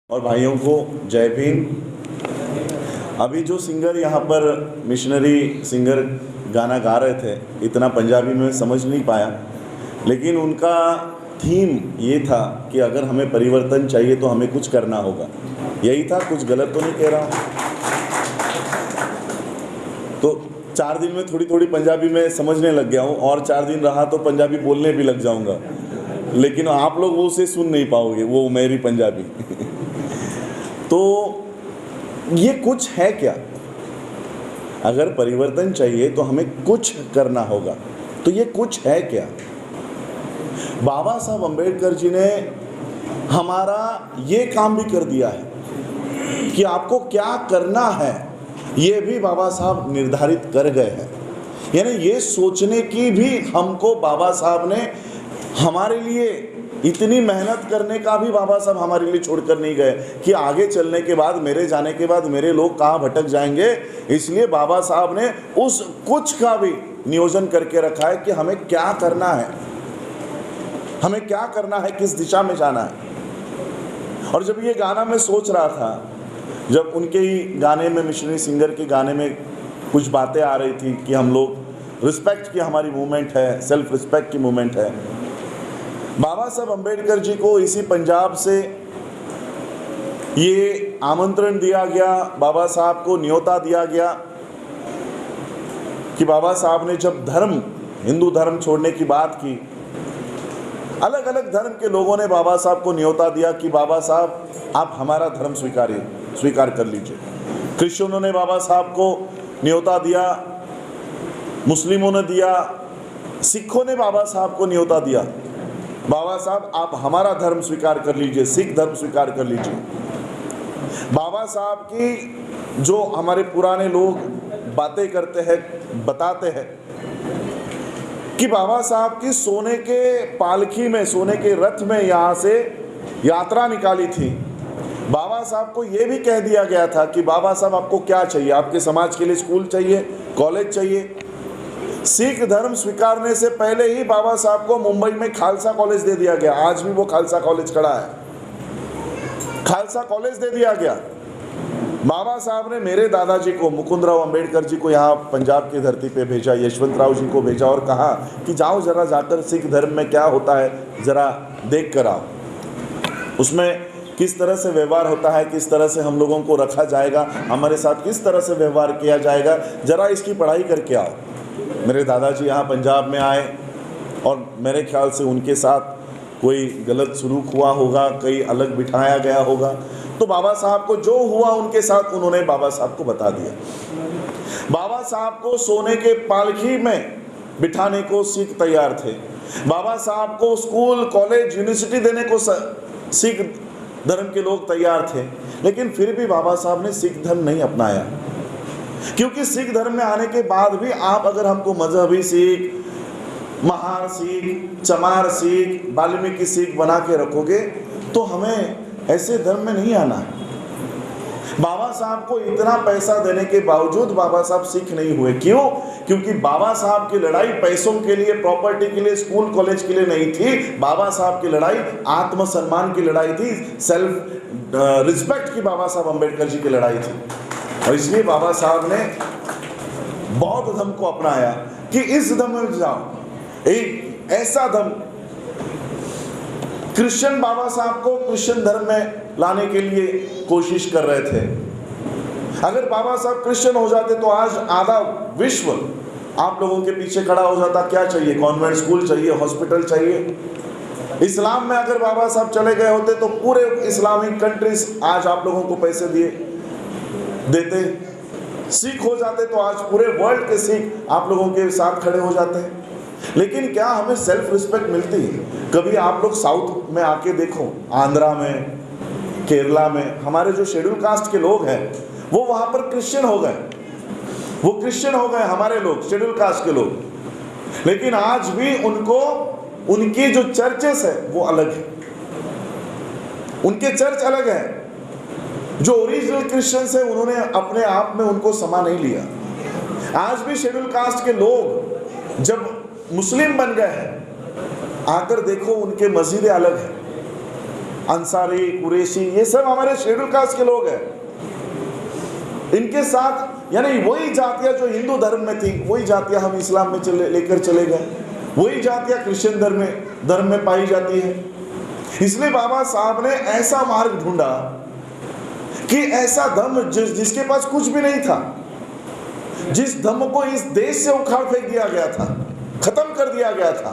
और भाइयों को जय भीम। अभी जो सिंगर यहाँ पर मिशनरी सिंगर गाना गा रहे थे, इतना पंजाबी में समझ नहीं पाया, लेकिन उनका थीम ये था कि अगर हमें परिवर्तन चाहिए तो हमें कुछ करना होगा। यही था, कुछ गलत तो नहीं कह रहा हूँ। तो 4 दिन में थोड़ी थोड़ी पंजाबी में समझने लग गया हूँ, और 4 दिन रहा तो पंजाबी बोलने भी लग जाऊँगा, लेकिन आप लोग वो उसे सुन नहीं पाओगे, वो मेरी पंजाबी। तो ये कुछ है क्या? अगर परिवर्तन चाहिए तो हमें कुछ करना होगा, तो ये कुछ है क्या? बाबा साहब अम्बेडकर जी ने हमारा ये काम भी कर दिया है कि आपको क्या करना है, ये भी बाबा साहब निर्धारित कर गए हैं। यानी ये सोचने की भी हमको बाबा साहब ने हमारे लिए इतनी मेहनत करने का भी बाबा साहब हमारे लिए छोड़कर नहीं गए कि आगे चलने के बाद, मेरे जाने के बाद मेरे लोग कहाँ भटक जाएंगे। इसलिए बाबा साहब ने उस कुछ का भी नियोजन करके रखा है कि हमें क्या करना है, हमें क्या करना है, किस दिशा में जाना है। और जब ये गाना मैं सोच रहा था, जब उनके ही गाने में, मिशनरी सिंगर के गाने में कुछ बातें आ रही थी कि हम लोग रिस्पेक्ट की हमारी मूवमेंट है, सेल्फ रिस्पेक्ट की मूवमेंट है। बाबा साहब अम्बेडकर जी को इसी पंजाब से ये आमंत्रण दिया गया, बाबा साहब को न्योता दिया गया कि बाबा साहब ने जब हिंदू धर्म छोड़ने की बात की, अलग अलग धर्म के लोगों ने बाबा साहब को न्योता दिया कि बाबा साहब आप हमारा धर्म स्वीकार कर लीजिए। क्रिश्चियनों ने बाबा साहब को न्योता दिया, मुस्लिमों ने दिया, सिखों ने बाबा साहब को न्योता दिया, बाबा साहब आप हमारा धर्म स्वीकार कर लीजिए, सिख धर्म स्वीकार कर लीजिए। बाबा साहब की जो हमारे पुराने लोग बातें करते हैं, बताते हैं कि बाबा साहब की सोने के पालकी में, सोने के रथ में यहाँ से यात्रा निकाली थी। बाबा साहब को ये भी कह दिया गया था कि बाबा साहब आपको क्या चाहिए, आपके समाज के लिए स्कूल चाहिए, कॉलेज चाहिए। सिख धर्म स्वीकारने से पहले ही बाबा साहब को मुंबई में खालसा कॉलेज दे दिया गया। आज भी वो खालसा कॉलेज खड़ा है, खालसा कॉलेज दे दिया गया। बाबा साहब ने मेरे दादाजी को, मुकुंदराव अम्बेडकर जी को यहाँ पंजाब की धरती पे भेजा, यशवंतराव जी को भेजा और कहा कि जाओ जरा जाकर सिख धर्म में क्या होता है जरा देख कर आओ, उसमें किस तरह से व्यवहार होता है, किस तरह से हम लोगों को रखा जाएगा, हमारे साथ किस तरह से व्यवहार किया जाएगा, जरा इसकी पढ़ाई करके आओ। मेरे दादाजी यहाँ पंजाब में आए और मेरे ख्याल से उनके साथ कोई गलत सलूक हुआ होगा, कहीं अलग बिठाया गया होगा, तो बाबा साहब को जो हुआ उनके साथ उन्होंने बाबा साहब को बता दिया। बाबा साहब को सोने के पालकी में बिठाने को सिख तैयार थे, बाबा साहब को स्कूल, कॉलेज, यूनिवर्सिटी देने को सिख धर्म के लोग तैयार थे, लेकिन फिर भी बाबा साहब ने सिख धर्म नहीं अपनाया। क्योंकि सिख धर्म में आने के बाद भी आप अगर हमको मजहबी सिख, महार सिख, चमार सिख, वाल्मीकि सिख बना के रखोगे तो हमें ऐसे धर्म में नहीं आना है। बाबा साहब को इतना पैसा देने के बावजूद बाबा साहब सिख नहीं हुए। क्यों? क्योंकि बाबा साहब की लड़ाई पैसों के लिए, प्रॉपर्टी के लिए, स्कूल कॉलेज के लिए नहीं थी। बाबा साहब की लड़ाई आत्मसम्मान की लड़ाई थी, सेल्फ रिस्पेक्ट की बाबा साहब अम्बेडकर जी की लड़ाई थी। और इसलिए बाबा साहब ने बौद्ध धर्म को अपनाया कि इस धर्म में जाओ, एक ऐसा धर्म। क्रिश्चियन बाबा साहब को क्रिश्चियन धर्म में लाने के लिए कोशिश कर रहे थे। अगर बाबा साहब क्रिश्चियन हो जाते तो आज आधा विश्व आप लोगों के पीछे खड़ा हो जाता। क्या चाहिए? कॉन्वेंट स्कूल चाहिए, हॉस्पिटल चाहिए। इस्लाम में अगर बाबा साहब चले गए होते तो पूरे इस्लामिक कंट्रीज आज आप लोगों को पैसे देते। सिख हो जाते तो आज पूरे वर्ल्ड के सिख आप लोगों के साथ खड़े हो जाते हैं। लेकिन क्या हमें सेल्फ रिस्पेक्ट मिलती है? कभी आप लोग साउथ में आके देखो, आंध्रा में, केरला में, हमारे जो शेड्यूल कास्ट के लोग हैं वो वहाँ पर क्रिश्चियन हो गए, वो क्रिश्चियन हो गए हमारे लोग, शेड्यूल कास्ट के लोग। लेकिन आज भी उनको, उनकी जो चर्चेस है वो अलग है, उनके चर्च अलग है। जो ओरिजिनल क्रिश्चियंस है उन्होंने अपने आप में उनको समा नहीं लिया। आज भी शेड्यूल कास्ट के लोग जब मुस्लिम बन गए हैं, आकर देखो उनके मस्जिदें अलग है, अंसारी, कुरैशी, ये सब हमारे शेड्यूल कास्ट के लोग हैं। इनके साथ यानी वही जातियां जो हिंदू धर्म में थी, वही जातियां हम इस्लाम में लेकर चले गए, वही जातियां क्रिश्चियन धर्म में पाई जाती है। इसलिए बाबा साहब ने ऐसा मार्ग ढूंढा कि ऐसा धर्म जिसके पास कुछ भी नहीं था, जिस धर्म को इस देश से उखाड़ फेंक दिया गया था, खत्म कर दिया गया था,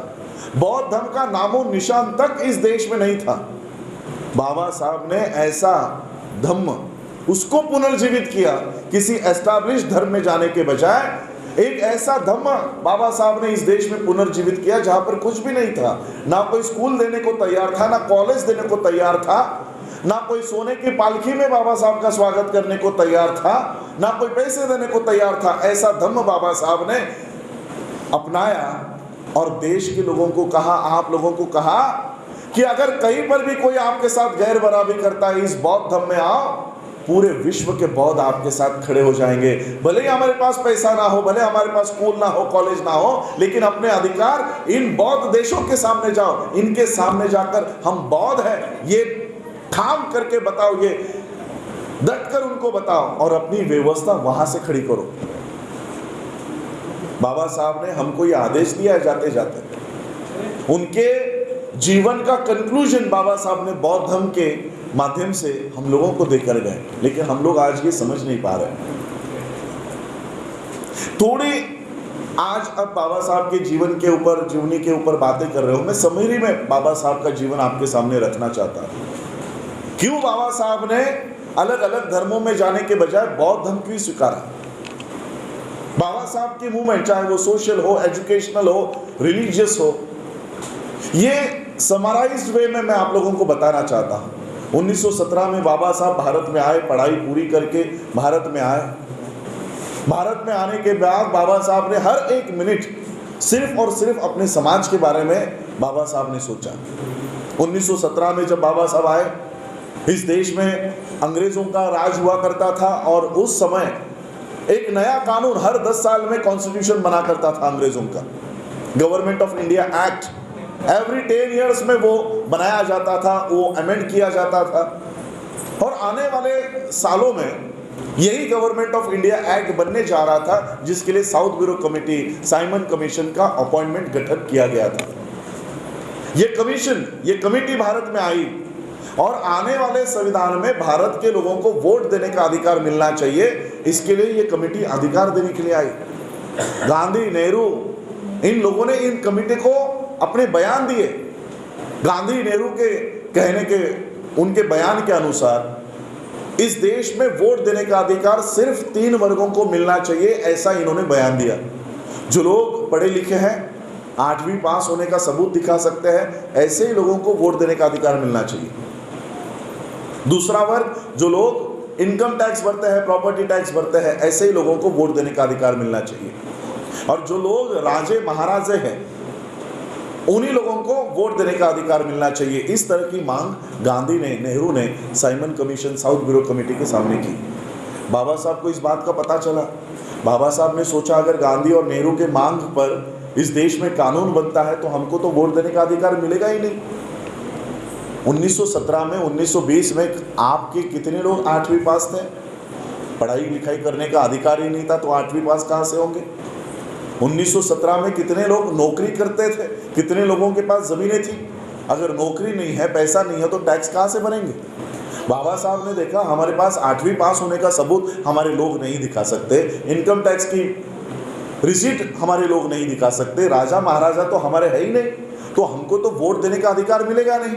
बौद्ध धर्म का नामो निशान तक इस देश में नहीं था, बाबा साहब ने ऐसा धर्म उसको पुनर्जीवित किया। किसी एस्टैब्लिश धर्म में जाने के बजाय एक ऐसा धर्म बाबा साहब ने इस देश में पुनर्जीवित किया जहां पर कुछ भी नहीं था, ना कोई स्कूल देने को तैयार था, ना कॉलेज देने को तैयार था, ना कोई सोने की पालकी में बाबा साहब का स्वागत करने को तैयार था, ना कोई पैसे देने को तैयार था। ऐसा धर्म बाबा साहब ने अपनाया और देश के लोगों को कहा, आप लोगों को कहा कि अगर कहीं पर भी कोई आपके साथ गैर बराबरी करता है, इस बौद्ध धर्म में आओ, पूरे विश्व के बौद्ध आपके साथ खड़े हो जाएंगे। भले ही हमारे पास पैसा ना हो, भले हमारे पास स्कूल ना हो, कॉलेज ना हो, लेकिन अपने अधिकार इन बौद्ध देशों के सामने जाओ, इनके सामने जाकर हम बौद्ध हैं ये ठाम करके बताओ, ये डट कर उनको बताओ और अपनी व्यवस्था वहां से खड़ी करो। बाबा साहब ने हमको ये आदेश दिया जाते जाते। उनके जीवन का कंक्लूजन बाबा साहब ने बौद्ध धर्म के माध्यम से हम लोगों को देकर गए, लेकिन हम लोग आज ये समझ नहीं पा रहे। थोड़ी आज अब बाबा साहब के जीवन के ऊपर, जीवनी के ऊपर बातें कर रहे हो। मैं समरी में बाबा साहब का जीवन आपके सामने रखना चाहता हूं। क्यों बाबा साहब ने अलग अलग धर्मों में जाने के बजाय बौद्ध धर्म क्यों स्वीकारा? बाबा साहब की मूवमेंट, चाहे वो सोशल हो, एजुकेशनल हो, रिलीजियस हो, ये समराइज्ड वे में मैं आप लोगों को बताना चाहता हूं। 1917 में बाबा साहब भारत में आए, पढ़ाई पूरी करके भारत में आए। भारत में आने के बाद बाबा साहब ने हर एक मिनट सिर्फ और सिर्फ अपने समाज के बारे में बाबा साहब ने सोचा। 1917 में जब बाबा साहब आए, इस देश में अंग्रेजों का राज हुआ करता था और उस समय एक नया कानून हर 10 साल में कॉन्स्टिट्यूशन बना करता था अंग्रेजों का, government of India act. Every 10 years में वो बनाया जाता था, वो अमेंड किया जाता था। और आने वाले सालों में यही गवर्नमेंट ऑफ इंडिया एक्ट बनने जा रहा था, जिसके लिए south bureau committee, Simon commission का अपॉइंटमेंट गठन किया गया था। ये कमेटी भारत में आई और आने वाले संविधान में भारत के लोगों को वोट देने का अधिकार मिलना चाहिए, इसके लिए ये कमेटी अधिकार देने के लिए आई। गांधी, नेहरू, इन लोगों ने इन कमेटी को अपने बयान दिए। गांधी, नेहरू के कहने के, उनके बयान के अनुसार इस देश में वोट देने का अधिकार सिर्फ 3 वर्गों को मिलना चाहिए, ऐसा इन्होंने बयान दिया। जो लोग पढ़े लिखे हैं, 8वीं पास होने का सबूत दिखा सकते हैं, ऐसे ही लोगों को वोट देने का अधिकार मिलना चाहिए। दूसरा वर्ग, जो लोग इनकम टैक्स भरते हैं, प्रॉपर्टी टैक्स भरते हैं, ऐसे ही लोगों को वोट देने का अधिकार मिलना चाहिए। और जो लोग राजे महाराजे हैं, उन्हीं लोगों को वोट देने का अधिकार मिलना चाहिए। इस तरह की मांग गांधी ने, नेहरू ने Simon commission, south bureau committee के सामने की। बाबा साहब को इस बात का पता चला। बाबा साहब ने सोचा, अगर गांधी और नेहरू के मांग पर इस देश में कानून बनता है तो हमको तो वोट देने का अधिकार मिलेगा ही नहीं। 1917 में, 1920 में आपके कितने लोग 8वीं पास थे? पढ़ाई लिखाई करने का अधिकार ही नहीं था, तो 8वीं पास कहाँ से होंगे? 1917 में कितने लोग नौकरी करते थे? कितने लोगों के पास ज़मीनें थी? अगर नौकरी नहीं है, पैसा नहीं है, तो टैक्स कहाँ से भरेंगे? बाबा साहब ने देखा, हमारे पास 8वीं पास होने का सबूत हमारे लोग नहीं दिखा सकते, इनकम टैक्स की रिसीट हमारे लोग नहीं दिखा सकते, राजा महाराजा तो हमारे है ही नहीं, तो हमको तो वोट देने का अधिकार मिलेगा नहीं।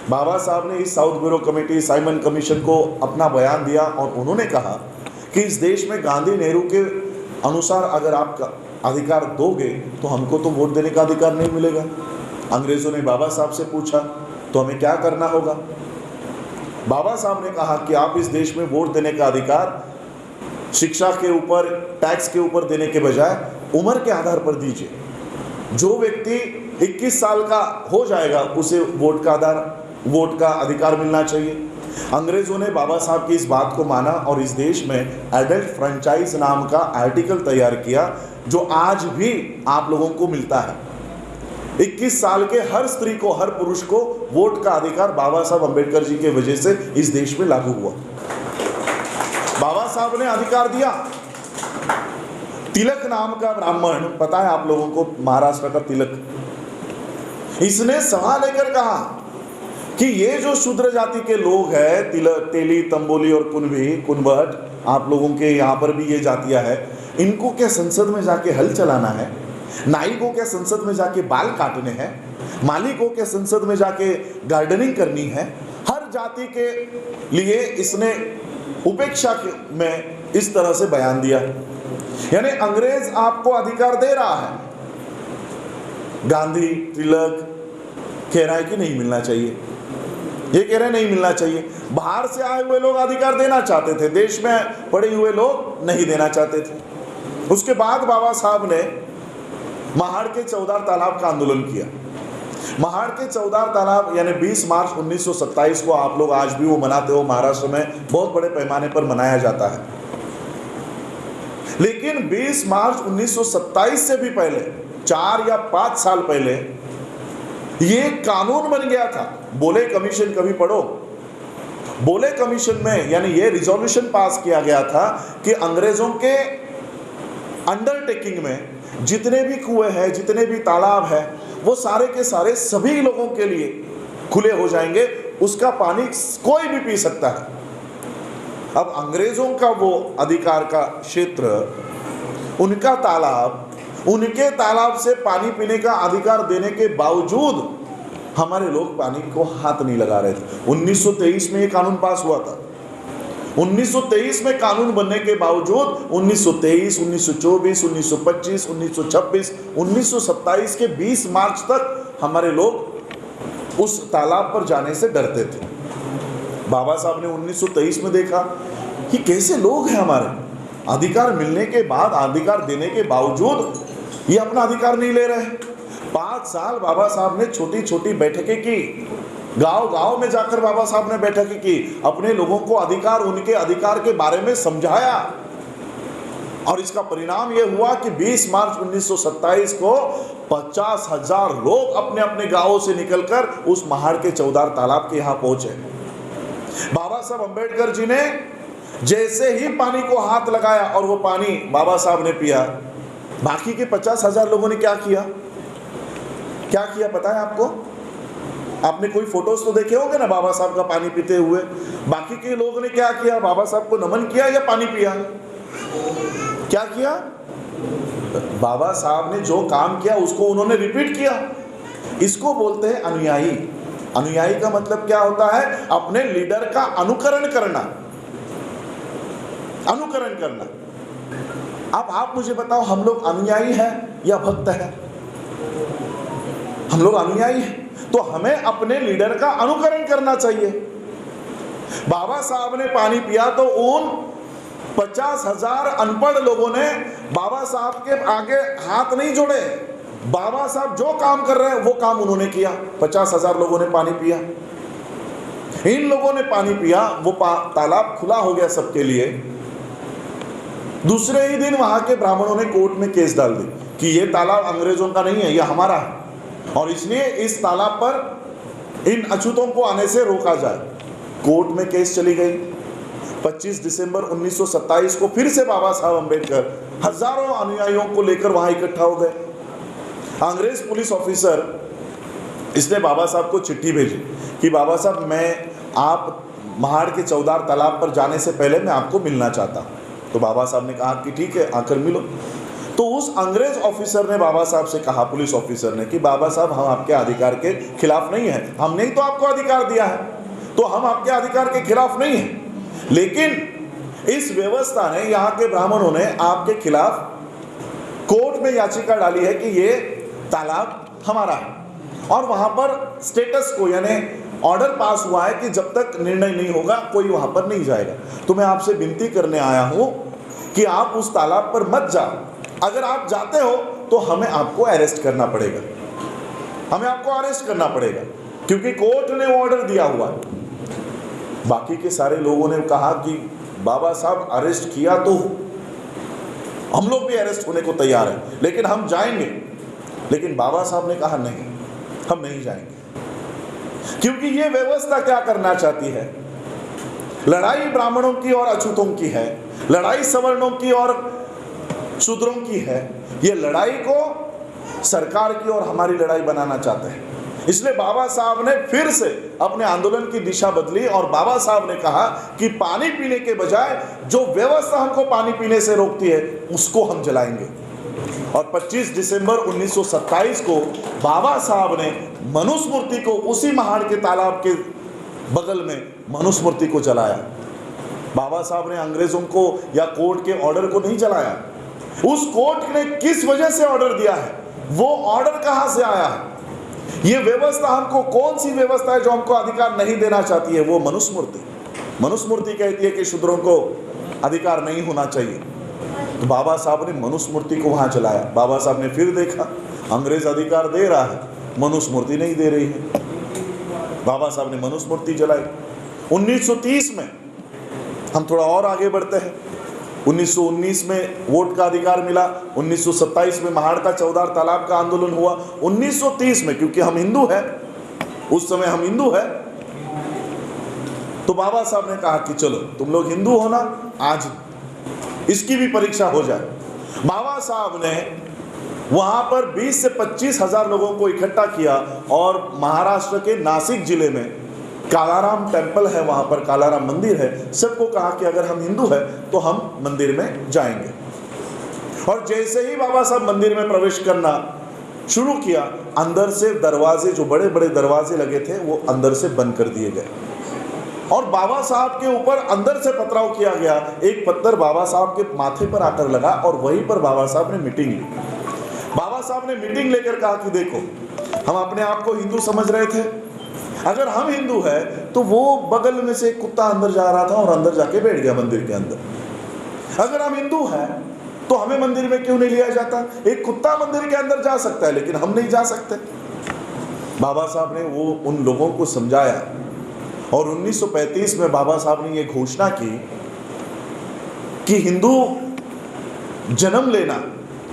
बाबा साहब ने इस south bureau committee, Simon commission को अपना बयान दिया और उन्होंने कहा कि इस देश में गांधी, नेहरू के अनुसार अगर आप अधिकार दोगे तो हमको तो वोट देने का अधिकार नहीं मिलेगा। अंग्रेजों ने बाबा साहब से पूछा, तो हमें क्या करना होगा? बाबा साहब ने कहा कि आप इस देश में वोट देने का अधिकार शिक्षा के ऊपर, टैक्स के ऊपर देने के बजाय उम्र के आधार पर दीजिए। जो व्यक्ति 21 साल का हो जाएगा, उसे वोट का अधिकार मिलना चाहिए। अंग्रेजों ने बाबा साहब की इस बात को माना और इस देश में एडल्ट फ्रेंचाइज नाम का आर्टिकल तैयार किया, जो आज भी आप लोगों को मिलता है। 21 साल के हर स्त्री को, हर पुरुष को वोट का अधिकार बाबा साहब अंबेडकर जी के वजह से इस देश में लागू हुआ। बाबा साहब ने अधिकार दिया। तिलक नाम का ब्राह्मण, पता है आप लोगों को, महाराष्ट्र का तिलक, इसने सवाल लेकर कहा कि ये जो शूद्र जाति के लोग हैं, तिलक, तेली, तंबोली और कुनबी, कुनबट, आप लोगों के यहाँ पर भी ये जातियां हैं, इनको क्या संसद में जाके हल चलाना है? नाई को क्या संसद में जाके बाल काटने हैं? माली को क्या संसद में जाके गार्डनिंग करनी है? हर जाति के लिए इसने उपेक्षा में इस तरह से बयान दिया। यानी अंग्रेज आपको अधिकार दे रहा है। गांधी, तिलक कह रहा है कि नहीं मिलना चाहिए, ये कह रहे नहीं मिलना चाहिए। बाहर से आए हुए लोग अधिकार देना चाहते थे, देश में पड़े हुए लोग नहीं देना चाहते थे। उसके बाद बाबा साहब ने महाड़ के चौदार तालाब का आंदोलन किया। महाड़ के चौदार तालाब यानी 20 मार्च 1927 को आप लोग आज भी वो मनाते हो, महाराष्ट्र में बहुत बड़े पैमाने पर मनाया जाता है। लेकिन 20 मार्च 1927 से भी पहले, 4 या 5 साल पहले ये कानून बन गया था। बोले कमीशन, कभी पढ़ो, बोले कमीशन में यानी ये रिजोल्यूशन पास किया गया था कि अंग्रेजों के अंडरटेकिंग में जितने भी कुएं हैं, जितने भी तालाब हैं, वो सारे के सारे सभी लोगों के लिए खुले हो जाएंगे, उसका पानी कोई भी पी सकता है। अब अंग्रेजों का वो अधिकार का क्षेत्र, उनका तालाब, उनके तालाब से पानी पीने का अधिकार देने के बावजूद हमारे लोग पानी को हाथ नहीं लगा रहे थे। 1923 में ये कानून पास हुआ था। 1923 में कानून बनने के बावजूद 1923, 1924, 1925, 1926, 1927 के 20 मार्च तक हमारे लोग उस तालाब पर जाने से डरते थे। बाबा साहब ने 1923 में देखा कि कैसे लोग हैं हमारे, अधिकार मिलने के बाद, अधिकार देने के बावजूद ये अपना अधिकार नहीं ले रहे। 5 साल बाबा साहब ने छोटी छोटी बैठकें की, गांव गांव में जाकर बाबा साहब ने बैठकें की, अपने लोगों को अधिकार, उनके अधिकार के बारे में समझाया। और इसका परिणाम यह हुआ कि 20 मार्च 1927 को 50,000 लोग अपने अपने गांवों से निकलकर उस महाड़ के चौदार तालाब के यहाँ पहुंचे। बाबा साहब अंबेडकर जी ने जैसे ही पानी को हाथ लगाया और वो पानी बाबा साहब ने पिया, बाकी के 50,000 लोगों ने क्या किया? क्या किया पता है आपको? आपने कोई फोटोज तो देखे होंगे ना बाबा साहब का पानी पीते हुए। बाकी के लोगों ने क्या किया? बाबा साहब को नमन किया या पानी पिया? क्या किया? बाबा साहब ने जो काम किया उसको उन्होंने रिपीट किया। इसको बोलते हैं अनुयायी। अनुयायी का मतलब क्या होता है? अपने लीडर का अनुकरण करना, अनुकरण करना। अब आप मुझे बताओ, हम लोग अनुयायी हैं या भक्त हैं? हम लोग अनुयायी हैं, तो हमें अपने लीडर का अनुकरण करना चाहिए। बाबा साहब ने पानी पिया तो उन 50,000 अनपढ़ लोगों ने बाबा साहब के आगे हाथ नहीं जोड़े। बाबा साहब जो काम कर रहे हैं वो काम उन्होंने किया। 50,000 लोगों ने पानी पिया, इन लोगों ने पानी पिया, वो तालाब खुला हो गया सबके लिए। दूसरे ही दिन वहां के ब्राह्मणों ने कोर्ट में केस डाल दी कि ये तालाब अंग्रेजों का नहीं है, ये हमारा है, और इसलिए इस तालाब पर इन अछूतों को आने से रोका जाए। कोर्ट में केस चली गई। 25 दिसंबर 1927 को फिर से बाबा साहब अंबेडकर हजारों अनुयायियों को लेकर वहां इकट्ठा हो गए। अंग्रेज पुलिस ऑफिसर इसने बाबा साहब को चिट्ठी भेजी कि बाबा साहब, मैं आप महाड़ के चौदार तालाब पर जाने से पहले मैं आपको मिलना चाहता हूँ। तो बाबा साहब ने कहा कि ठीक है, आकर मिलो। तो उस अंग्रेज ऑफिसर ने बाबा साहब से कहा, पुलिस ऑफिसर ने, कि बाबा साहब हम आपके अधिकार के खिलाफ नहीं है, हमने ही तो आपको अधिकार दिया है, तो हम आपके अधिकार के खिलाफ नहीं हैं, लेकिन इस व्यवस्था ने, यहाँ के ब्राह्मणों ने आपके खिलाफ कोर्ट में याचिका डाली है कि ये तालाब हमारा है, और वहां पर स्टेटस को यानी ऑर्डर पास हुआ है कि जब तक निर्णय नहीं होगा कोई वहां पर नहीं जाएगा। तो मैं आपसे विनती करने आया हूं कि आप उस तालाब पर मत जाओ। अगर आप जाते हो तो हमें आपको अरेस्ट करना पड़ेगा, हमें आपको अरेस्ट करना पड़ेगा, क्योंकि कोर्ट ने ऑर्डर दिया हुआ है। बाकी के सारे लोगों ने कहा कि बाबा साहब अरेस्ट किया तो हम लोग भी अरेस्ट होने को तैयार हैं, लेकिन हम जाएंगे। लेकिन बाबा साहब ने कहा नहीं, हम नहीं जाएंगे, क्योंकि ये व्यवस्था क्या करना चाहती है? लड़ाई ब्राह्मणों की और अछूतों की है, लड़ाई सवर्णों की और शूद्रों की है। ये लड़ाई को सरकार की और हमारी लड़ाई बनाना चाहते हैं। इसलिए बाबा साहब ने फिर से अपने आंदोलन की दिशा बदली और बाबा साहब ने कहा कि पानी पीने के बजाय जो व्यवस्था हमको पानी पीने से रोकती है उसको हम जलाएंगे। और 25 दिसंबर 1927 को बाबा साहब ने मनुस्मृति को उसी महाड़ के तालाब के बगल में मनुस्मृति को जलाया। बाबा साहब ने अंग्रेजों को या कोर्ट के ऑर्डर को नहीं जलाया। उस कोर्ट ने किस वजह से ऑर्डर दिया है, वो ऑर्डर कहां से आया है, ये व्यवस्था हमको कौन सी व्यवस्था है जो हमको अधिकार नहीं देना चाहती है? वो मनुस्मृति। मनुस्मृति कहती है कि शूद्रों को अधिकार नहीं होना चाहिए। तो बाबा साहब ने मनुस्मृति को वहां जलाया। बाबा साहब ने फिर देखा अंग्रेज अधिकार दे रहा है, मनुस्मृति नहीं दे रही है। बाबा साहब ने मनुस्मृति जलाई। 1930 में हम थोड़ा और आगे बढ़ते हैं। 1919 में वोट का अधिकार मिला। 1927 में महाड़ का चौदार तालाब का आंदोलन हुआ। 1930 में, क्योंकि हम हिंदू हैं, उस समय हम हिंदू हैं, तो बाबा साहब ने कहा कि चलो तुम लोग हिंदू हो ना, आज इसकी भी परीक्षा हो जाए। बाबा साहब ने वहां पर 20 से 25 हजार लोगों को इकट्ठा किया और महाराष्ट्र के नासिक जिले में कालाराम टेम्पल है, वहां पर कालाराम मंदिर है, सबको कहा कि अगर हम हिंदू हैं तो हम मंदिर में जाएंगे। और जैसे ही बाबा साहब मंदिर में प्रवेश करना शुरू किया, अंदर से दरवाजे, जो बड़े बड़े दरवाजे लगे थे, वो अंदर से बंद कर दिए गए और बाबा साहब के ऊपर अंदर से पथराव किया गया। एक पत्थर बाबा साहब के माथे पर आकर लगा और वहीं पर बाबा साहब ने मीटिंग ली। बाबा साहब ने मीटिंग लेकर कहा कि देखो, हम अपने आप को हिंदू समझ रहे थे, अगर हम हिंदू हैं तो वो बगल में से एक कुत्ता अंदर जा रहा था और अंदर जाके बैठ गया मंदिर के अंदर। अगर हम हिंदू हैं तो हमें मंदिर में क्यों नहीं लिया जाता? एक कुत्ता मंदिर के अंदर जा सकता है लेकिन हम नहीं जा सकते। बाबा साहब ने वो उन लोगों को समझाया और 1935 में बाबा साहब ने ये घोषणा की कि हिंदू जन्म लेना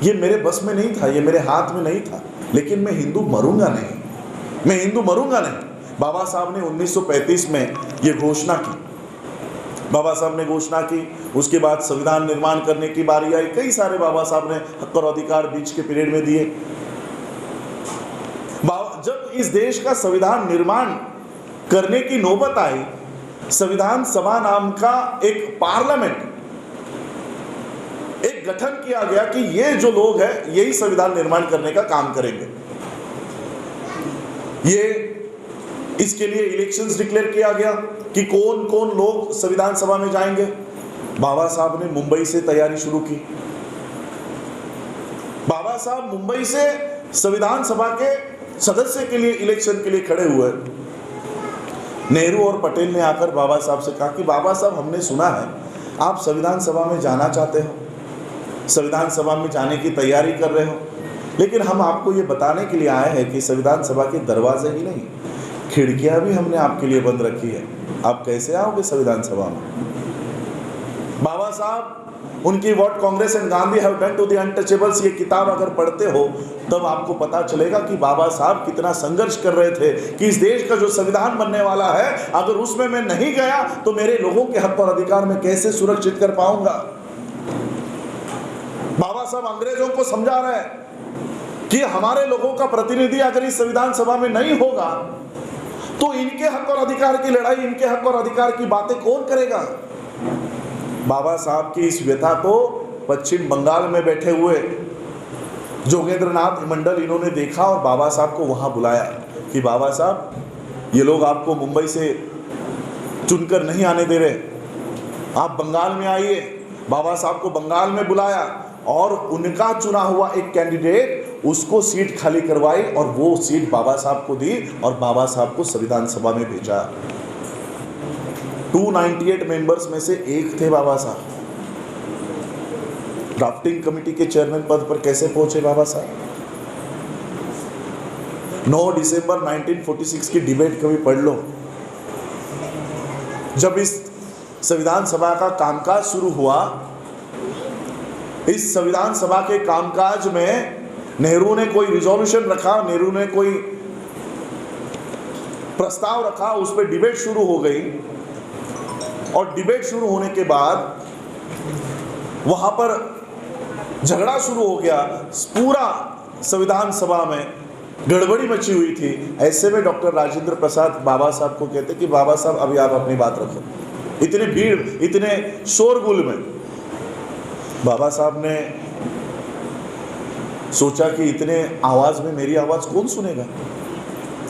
ये मेरे बस में नहीं था, ये मेरे हाथ में नहीं था, लेकिन मैं हिंदू मरूंगा नहीं, मैं हिंदू मरूंगा नहीं। बाबा साहब ने 1935 में ये घोषणा की। बाबा साहब ने घोषणा की, उसके बाद संविधान निर्माण करने की बारी आई। कई सारे बाबा साहब ने हक और अधिकार बीच के पीरियड में दिए। जब इस देश का संविधान निर्माण करने की नौबत आई, संविधान सभा नाम का एक पार्लियामेंट, एक गठन किया गया कि ये जो लोग हैं यही संविधान निर्माण करने का काम करेंगे। ये इसके लिए इलेक्शंस डिक्लेयर किया गया कि कौन कौन लोग संविधान सभा में जाएंगे। बाबा साहब ने मुंबई से तैयारी शुरू की। बाबा साहब मुंबई से संविधान सभा के सदस्य के लिए इलेक्शन के लिए खड़े हुए। नेहरू और पटेल ने आकर बाबा साहब से कहा कि बाबा साहब, हमने सुना है आप संविधान सभा में जाना चाहते हो, संविधान सभा में जाने की तैयारी कर रहे हो, लेकिन हम आपको ये बताने के लिए आए हैं कि संविधान सभा के दरवाजे ही नहीं, खिड़कियां भी हमने आपके लिए बंद रखी है, आप कैसे आओगे संविधान सभा में? बाबा साहब, उनकी what Congress and Gandhi have done to the untouchables, ये किताब अगर पढ़ते हो तब आपको पता चलेगा कि बाबा साहब कितना संघर्ष कर रहे थे कि इस देश का जो संविधान बनने वाला है, अगर उसमें मैं नहीं गया तो मेरे लोगों के हक और अधिकार में कैसे सुरक्षित कर पाऊंगा। बाबा साहब अंग्रेजों को समझा रहे हैं कि हमारे लोगों का प्रतिनिधि अगर इस संविधान सभा में नहीं होगा तो इनके हक और अधिकार की लड़ाई, इनके हक और अधिकार की बातें कौन करेगा। बाबा साहब की इस व्यथा को पश्चिम बंगाल में बैठे हुए जोगेंद्रनाथ मंडल, इन्होंने देखा और बाबा साहब को वहां बुलाया कि बाबा साहब, ये लोग आपको मुंबई से चुनकर नहीं आने दे रहे, आप बंगाल में आइए। बाबा साहब को बंगाल में बुलाया और उनका चुना हुआ एक कैंडिडेट, उसको सीट खाली करवाई और वो सीट बाबा साहब को दी और बाबा साहब को संविधान सभा में भेजा। 298 मेंबर्स में से एक थे बाबा साहब। ड्राफ्टिंग कमेटी के चेयरमैन पद पर कैसे पहुंचे बाबा साहब? 9 दिसंबर 1946 की डिबेट कभी पढ़ लो। जब इस संविधान सभा का कामकाज शुरू हुआ, इस संविधान सभा के कामकाज में नेहरू ने कोई रिजोल्यूशन रखा, नेहरू ने कोई प्रस्ताव रखा, उस पर डिबेट शुरू हो गई और डिबेट शुरू होने के बाद वहां पर झगड़ा शुरू हो गया, पूरा संविधान सभा में गड़बड़ी मची हुई थी। ऐसे में डॉक्टर राजेंद्र प्रसाद बाबा साहब को कहते कि बाबा साहब अभी आप अपनी बात रखो। इतनी भीड़, इतने शोरगुल में बाबा साहब ने सोचा कि इतने आवाज में मेरी आवाज कौन सुनेगा,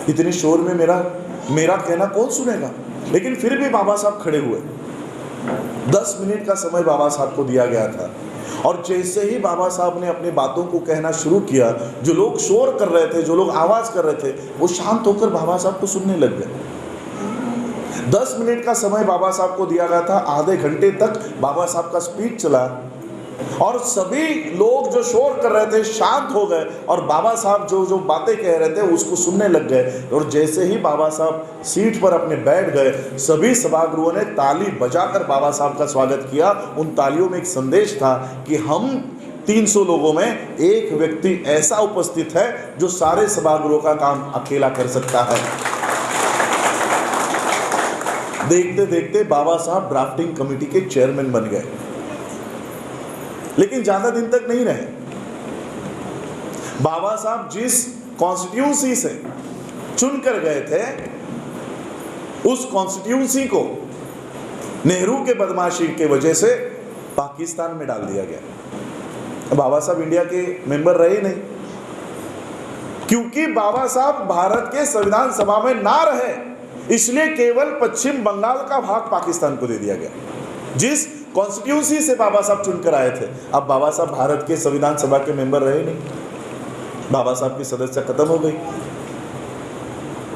इतने शोर में मेरा कहना कौन सुनेगा। लेकिन फिर भी बाबा साहब खड़े हुए। 10 मिनट का समय बाबा साहब को दिया गया था और जैसे ही बाबा साहब ने अपनी बातों को कहना शुरू किया, जो लोग शोर कर रहे थे, जो लोग आवाज कर रहे थे, वो शांत होकर बाबा साहब को सुनने लग गए। 10 मिनट का समय बाबा साहब को दिया गया था, आधे घंटे तक बाबा साहब का स्पीच चला और सभी लोग जो शोर कर रहे थे शांत हो गए और बाबा साहब जो बातें कह रहे थे उसको सुनने लग गए। और जैसे ही बाबा साहब सीट पर अपने बैठ गए, सभी सभागृहों ने ताली बजाकर बाबा साहब का स्वागत किया। उन तालियों में एक संदेश था कि हम 300 लोगों में एक व्यक्ति ऐसा उपस्थित है जो सारे सभागृहों का काम अकेला कर सकता है। देखते देखते बाबा साहब ड्राफ्टिंग कमेटी के चेयरमैन बन गए, लेकिन ज्यादा दिन तक नहीं रहे। बाबा साहब जिस कॉन्स्टिट्यूंसी से चुनकर गए थे, उस कॉन्स्टिट्यूंसी को नेहरू के बदमाशी के वजह से पाकिस्तान में डाल दिया गया। बाबा साहब इंडिया के मेंबर रहे नहीं, क्योंकि बाबा साहब भारत के संविधान सभा में ना रहे, इसलिए केवल पश्चिम बंगाल का भाग पाकिस्तान को दे दिया गया, जिस कॉन्स्टिट्यूंसी से बाबा साहब चुनकर आए थे। अब बाबा साहब भारत के संविधान सभा के मेंबर रहे नहीं, बाबा साहब की सदस्यता खत्म हो गई।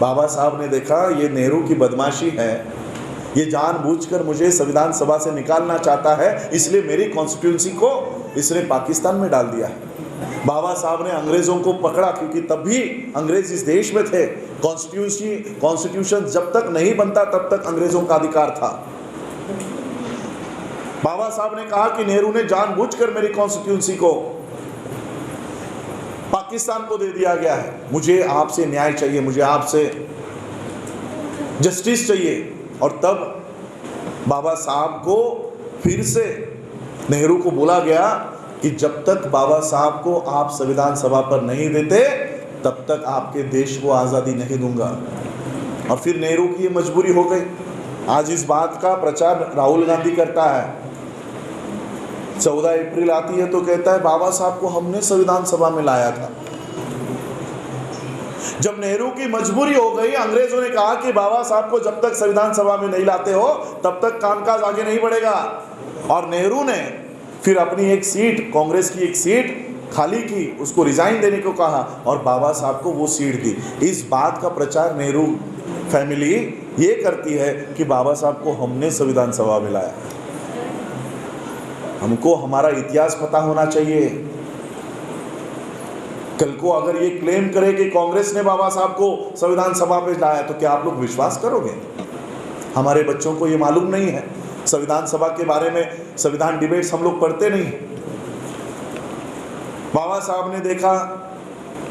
बाबा साहब ने देखा ये नेहरू की बदमाशी है, ये जानबूझकर मुझे संविधान सभा से निकालना चाहता है, इसलिए मेरी कॉन्स्टिट्यूंसी को इसने पाकिस्तान में डाल दिया है। बाबा साहब ने अंग्रेजों को पकड़ा, क्योंकि तब भी अंग्रेज इस देश में थे। कॉन्स्टिट्यूशन जब तक नहीं बनता तब तक अंग्रेजों का अधिकार था। बाबा साहब ने कहा कि नेहरू ने जानबूझकर मेरी कॉन्स्टिट्यूंसी को पाकिस्तान को दे दिया गया है, मुझे आपसे न्याय चाहिए, मुझे आपसे जस्टिस चाहिए। और तब बाबा साहब को फिर से नेहरू को बोला गया कि जब तक बाबा साहब को आप संविधान सभा पर नहीं देते तब तक आपके देश को आज़ादी नहीं दूंगा। और फिर नेहरू की ये मजबूरी हो गई। आज इस बात का प्रचार राहुल गांधी करता है। 14 अप्रैल आती है तो कहता है बाबा साहब को हमने संविधान सभा में लाया था। जब नेहरू की मजबूरी हो गई, अंग्रेजों ने कहा कि बाबा साहब को जब तक संविधान सभा में नहीं लाते हो तब तक कामकाज आगे नहीं बढ़ेगा। और नेहरू ने फिर अपनी एक सीट, कांग्रेस की एक सीट खाली की, उसको रिजाइन देने को कहा और बाबा साहब को वो सीट दी। इस बात का प्रचार नेहरू फैमिली ये करती है कि बाबा साहब को हमने संविधान सभा में लाया। हमको हमारा इतिहास पता होना चाहिए। कल को अगर ये क्लेम करे कि कांग्रेस ने बाबा साहब को संविधान सभा में लाया तो क्या आप लोग विश्वास करोगे? हमारे बच्चों को ये मालूम नहीं है। संविधान सभा के बारे में संविधान डिबेट्स हम लोग पढ़ते नहीं। बाबा साहब ने देखा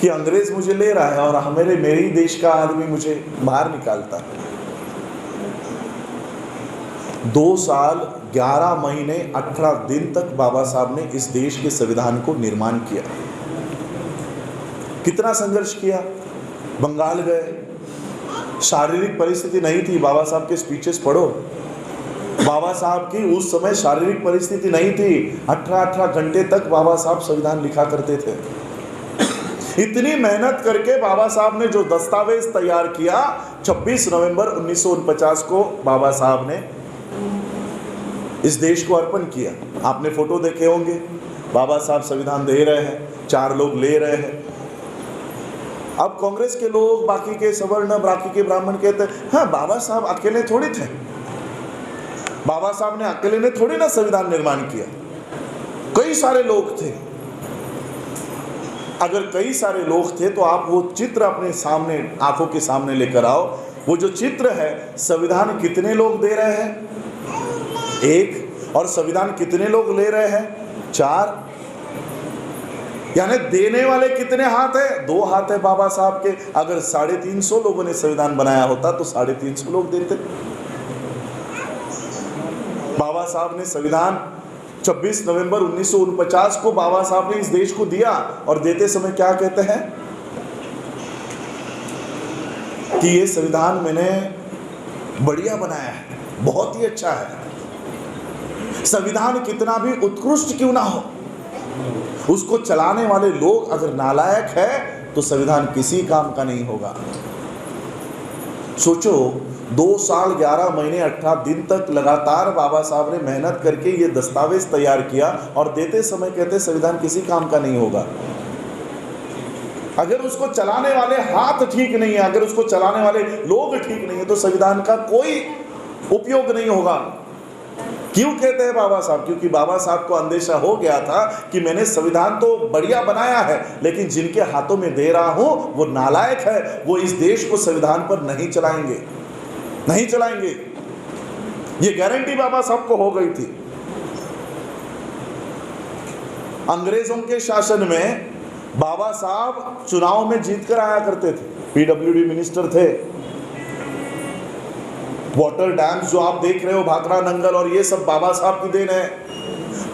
कि अंग्रेज मुझे ले रहा है और मेरे ही देश का आदमी मुझे बाहर निकालता है। 2 साल 11 महीने 18 दिन तक बाबा साहब ने इस देश के संविधान को निर्माण किया। कितना संघर्ष किया। बंगाल गए, शारीरिक परिस्थिति नहीं थी। बाबा साहब के स्पीचेस पढ़ो, बाबा साहब की उस समय शारीरिक परिस्थिति नहीं थी। 18 घंटे तक बाबा साहब संविधान लिखा करते थे। इतनी मेहनत करके बाबा साहब ने जो दस्तावेज तैयार किया, 26 नवंबर 1949 को बाबा साहब ने इस देश को अर्पण किया। आपने फोटो देखे होंगे, बाबा साहब संविधान दे रहे हैं, 4 लोग ले रहे हैं। अब कांग्रेस के लोग, बाकी के सवर्ण, बाकी के ब्राह्मण कहते हैं हाँ बाबा साहब अकेले थोड़ी थे, बाबा साहब ने अकेले ने थोड़ी ना संविधान निर्माण किया, कई सारे लोग थे। अगर कई सारे लोग थे तो आप वो चित्र अपने सामने, आंखों के सामने लेकर आओ। वो जो चित्र है, संविधान कितने लोग दे रहे हैं? 1। और संविधान कितने लोग ले रहे हैं? 4। यानी देने वाले कितने हाथ है? 2 हाथ है बाबा साहब के। अगर 350 लोगों ने संविधान बनाया होता तो 350 लोग देते। बाबा साहब ने संविधान 26 नवंबर 1949 को बाबा साहब ने इस देश को दिया, और देते समय क्या कहते हैं कि ये संविधान मैंने बढ़िया बनाया है, बहुत ही अच्छा है। संविधान कितना भी उत्कृष्ट क्यों ना हो, उसको चलाने वाले लोग अगर नालायक है तो संविधान किसी काम का नहीं होगा। सोचो, 2 साल 11 महीने 18 दिन तक लगातार बाबा साहब ने मेहनत करके ये दस्तावेज तैयार किया, और देते समय कहते संविधान किसी काम का नहीं होगा। अगर उसको चलाने वाले हाथ ठीक नहीं है, अगर उसको चलाने वाले लोग ठीक नहीं है, तो संविधान का कोई उपयोग नहीं होगा। क्यों कहते हैं बाबा साहब? क्योंकि बाबा साहब को अंदेशा हो गया था कि मैंने संविधान तो बढ़िया बनाया है, लेकिन जिनके हाथों में दे रहा हूं वो नालायक है, वो इस देश को संविधान पर नहीं चलाएंगे, नहीं चलाएंगे। ये गारंटी बाबा साहब को हो गई थी। अंग्रेजों के शासन में बाबा साहब चुनाव में जीत कर आया करते थे, पीडब्ल्यूडी मिनिस्टर थे। वाटर डैम्स जो आप देख रहे हो, भाखड़ा नंगल, और ये सब बाबा साहब की देन है।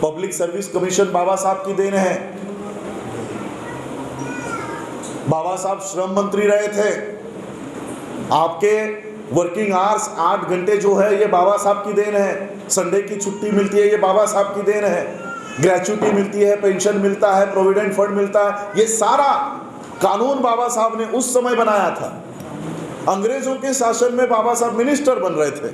पब्लिक सर्विस कमीशन बाबा साहब की देन है। बाबा साहब श्रम मंत्री रहे थे। आपके वर्किंग आवर्स 8 घंटे जो है, ये बाबा साहब की देन है। संडे की छुट्टी मिलती है, ये बाबा साहब की देन है। ग्रेच्युटी मिलती है, पेंशन मिलता है, प्रोविडेंट फंड मिलता है, ये सारा कानून बाबा साहब ने उस समय बनाया था। अंग्रेजों के शासन में बाबा साहब मिनिस्टर बन रहे थे।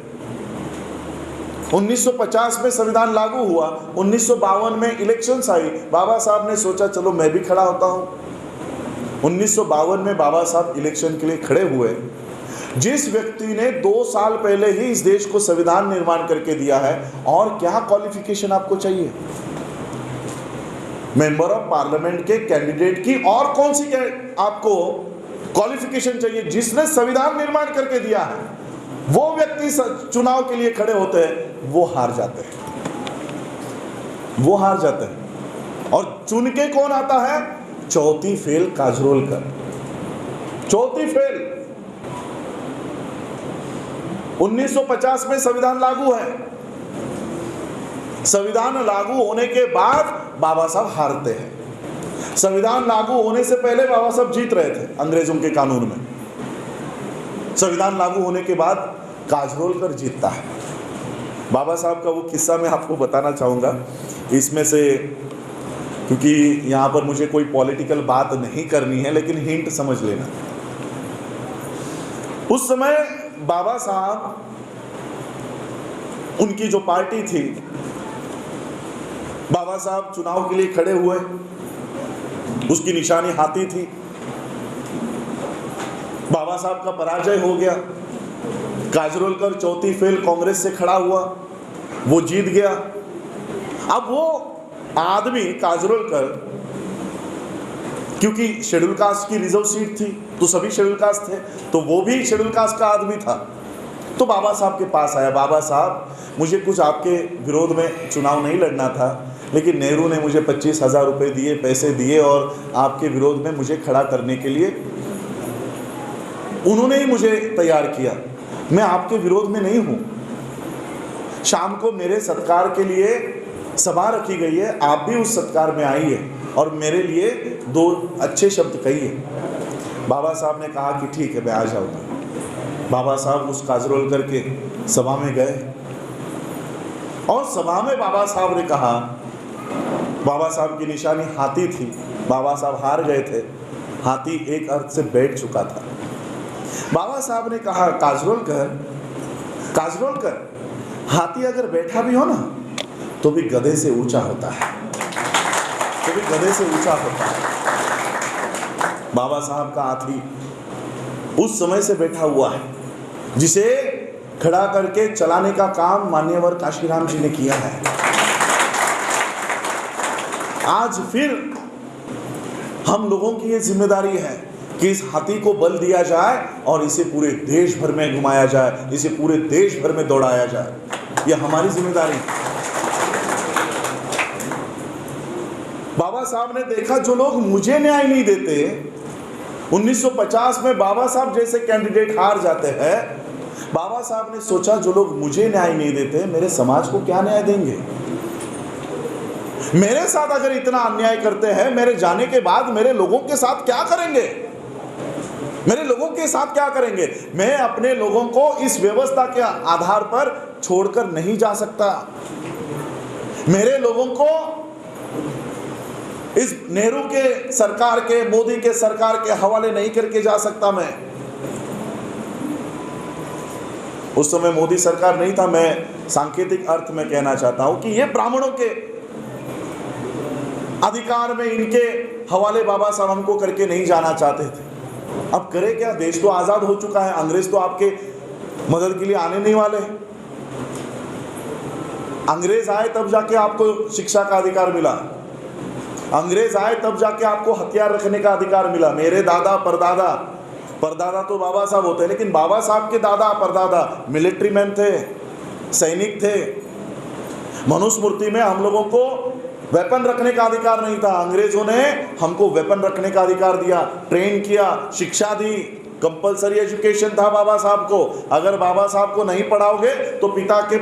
1950 में संविधान लागू हुआ, 1952 में इलेक्शंस आई। बाबा साहब ने सोचा चलो मैं भी खड़ा होता हूं। 1952 में बाबा साहब इलेक्शन के लिए खड़े हुए। जिस व्यक्ति ने 2 साल पहले ही इस देश को संविधान निर्माण करके दिया है, और क्या क्वालिफिकेशन आपको चाहिए? मेंबर ऑफ पार्लियामेंट के कैंडिडेट की और कौन सी आपको क्वालिफिकेशन चाहिए? जिसने संविधान निर्माण करके दिया है, वो व्यक्ति चुनाव के लिए खड़े होते हैं, वो हार जाते हैं, वो हार जाते हैं। और चुन के कौन आता है? चौथी फेल काजरोलकर। चौथी फेल। 1950 में संविधान लागू है। संविधान लागू होने के बाद बाबा साहब हारते हैं। संविधान लागू होने से पहले बाबा साहब जीत रहे थे अंग्रेजों के कानून में। संविधान लागू होने के बाद काजरोलकर जीतता है। बाबा साहब का वो किस्सा मैं आपको बताना चाहूँगा इसमें से, क्योंकि यहाँ पर मुझे कोई पॉलिटिकल बात नहीं करनी है, लेकिन हिंट समझ लेना। उस समय बाबा साहब, उनकी जो पार्टी थी, बाबा साहब चुनाव के लिए खड़े हुए, उसकी निशानी हाथी थी। बाबा साहब का पराजय हो गया। काजरोलकर चौथी फेल कांग्रेस से खड़ा हुआ, वो जीत गया। अब वो आदमी काजरोलकर, क्योंकि शेड्यूल कास्ट की रिजर्व सीट थी तो सभी शेड्यूल कास्ट थे, तो वो भी शेड्यूल कास्ट का आदमी था। तो बाबा साहब के पास आया, बाबा साहब मुझे कुछ आपके विरोध में चुनाव नहीं लड़ना था, लेकिन नेहरू ने मुझे 25,000 रुपये दिए, पैसे दिए, और आपके विरोध में मुझे खड़ा करने के लिए उन्होंने ही मुझे तैयार किया। मैं आपके विरोध में नहीं हूँ। शाम को मेरे सत्कार के लिए सभा रखी गई है, आप भी उस सत्कार में आइए और मेरे लिए 2 अच्छे शब्द कहिए। बाबा साहब ने कहा कि ठीक है, मैं आ जाऊँगा। बाबा साहब उस काजरोलकर के सभा में गए, और सभा में बाबा साहब ने कहा, बाबा साहब की निशानी हाथी थी, बाबा साहब हार गए थे, हाथी एक अर्थ से बैठ चुका था। बाबा साहब ने कहा, काजरोलकर, हाथी अगर बैठा भी हो ना तो भी गधे से ऊंचा होता है, तो भी गधे से ऊंचा होता है। बाबा साहब का हाथी उस समय से बैठा हुआ है, जिसे खड़ा करके चलाने का काम मान्यवर काशीराम जी ने किया है। आज फिर हम लोगों की ये जिम्मेदारी है कि इस हाथी को बल दिया जाए और इसे पूरे देश भर में घुमाया जाए, इसे पूरे देश भर में दौड़ाया जाए। यह हमारी जिम्मेदारी है। बाबा साहब ने देखा जो लोग मुझे न्याय नहीं देते, 1950 में बाबा साहब जैसे कैंडिडेट हार जाते हैं, बाबा साहब ने सोचा जो लोग मुझे न्याय नहीं देते मेरे समाज को क्या न्याय देंगे। मेरे साथ अगर इतना अन्याय करते हैं, मेरे जाने के बाद मेरे लोगों के साथ क्या करेंगे, मेरे लोगों के साथ क्या करेंगे। मैं अपने लोगों को इस व्यवस्था के आधार पर छोड़कर नहीं जा सकता। मेरे लोगों को इस नेहरू के सरकार के, मोदी के सरकार के हवाले नहीं करके जा सकता। मैं उस समय मोदी सरकार नहीं था, मैं सांकेतिक अर्थ में कहना चाहता हूं कि ये ब्राह्मणों के अधिकार में इनके हवाले बाबा साहब हमको करके नहीं जाना चाहते थे। अब करे क्या, देश तो आजाद हो चुका है, अंग्रेज तो आपके मदद के लिए आने नहीं वाले हैं। अंग्रेज आए तब जाके आपको शिक्षा का अधिकार मिला, अंग्रेज आए तब जाके आपको हथियार रखने का अधिकार मिला। मेरे दादा परदादा तो बाबा साहब होते हैं, लेकिन बाबा साहब के दादा परदादा मिलिट्री मैन थे, सैनिक थे। मनुस्मृति में हम लोगों को वेपन रखने का अधिकार नहीं था, अंग्रेजों ने हमको वेपन रखने का अधिकार दिया, ट्रेन किया, शिक्षा दी, कंपलसरी एजुकेशन था बाबा साहब को। अगर बाबा साहब को नहीं पढ़ाओगे तो पिता के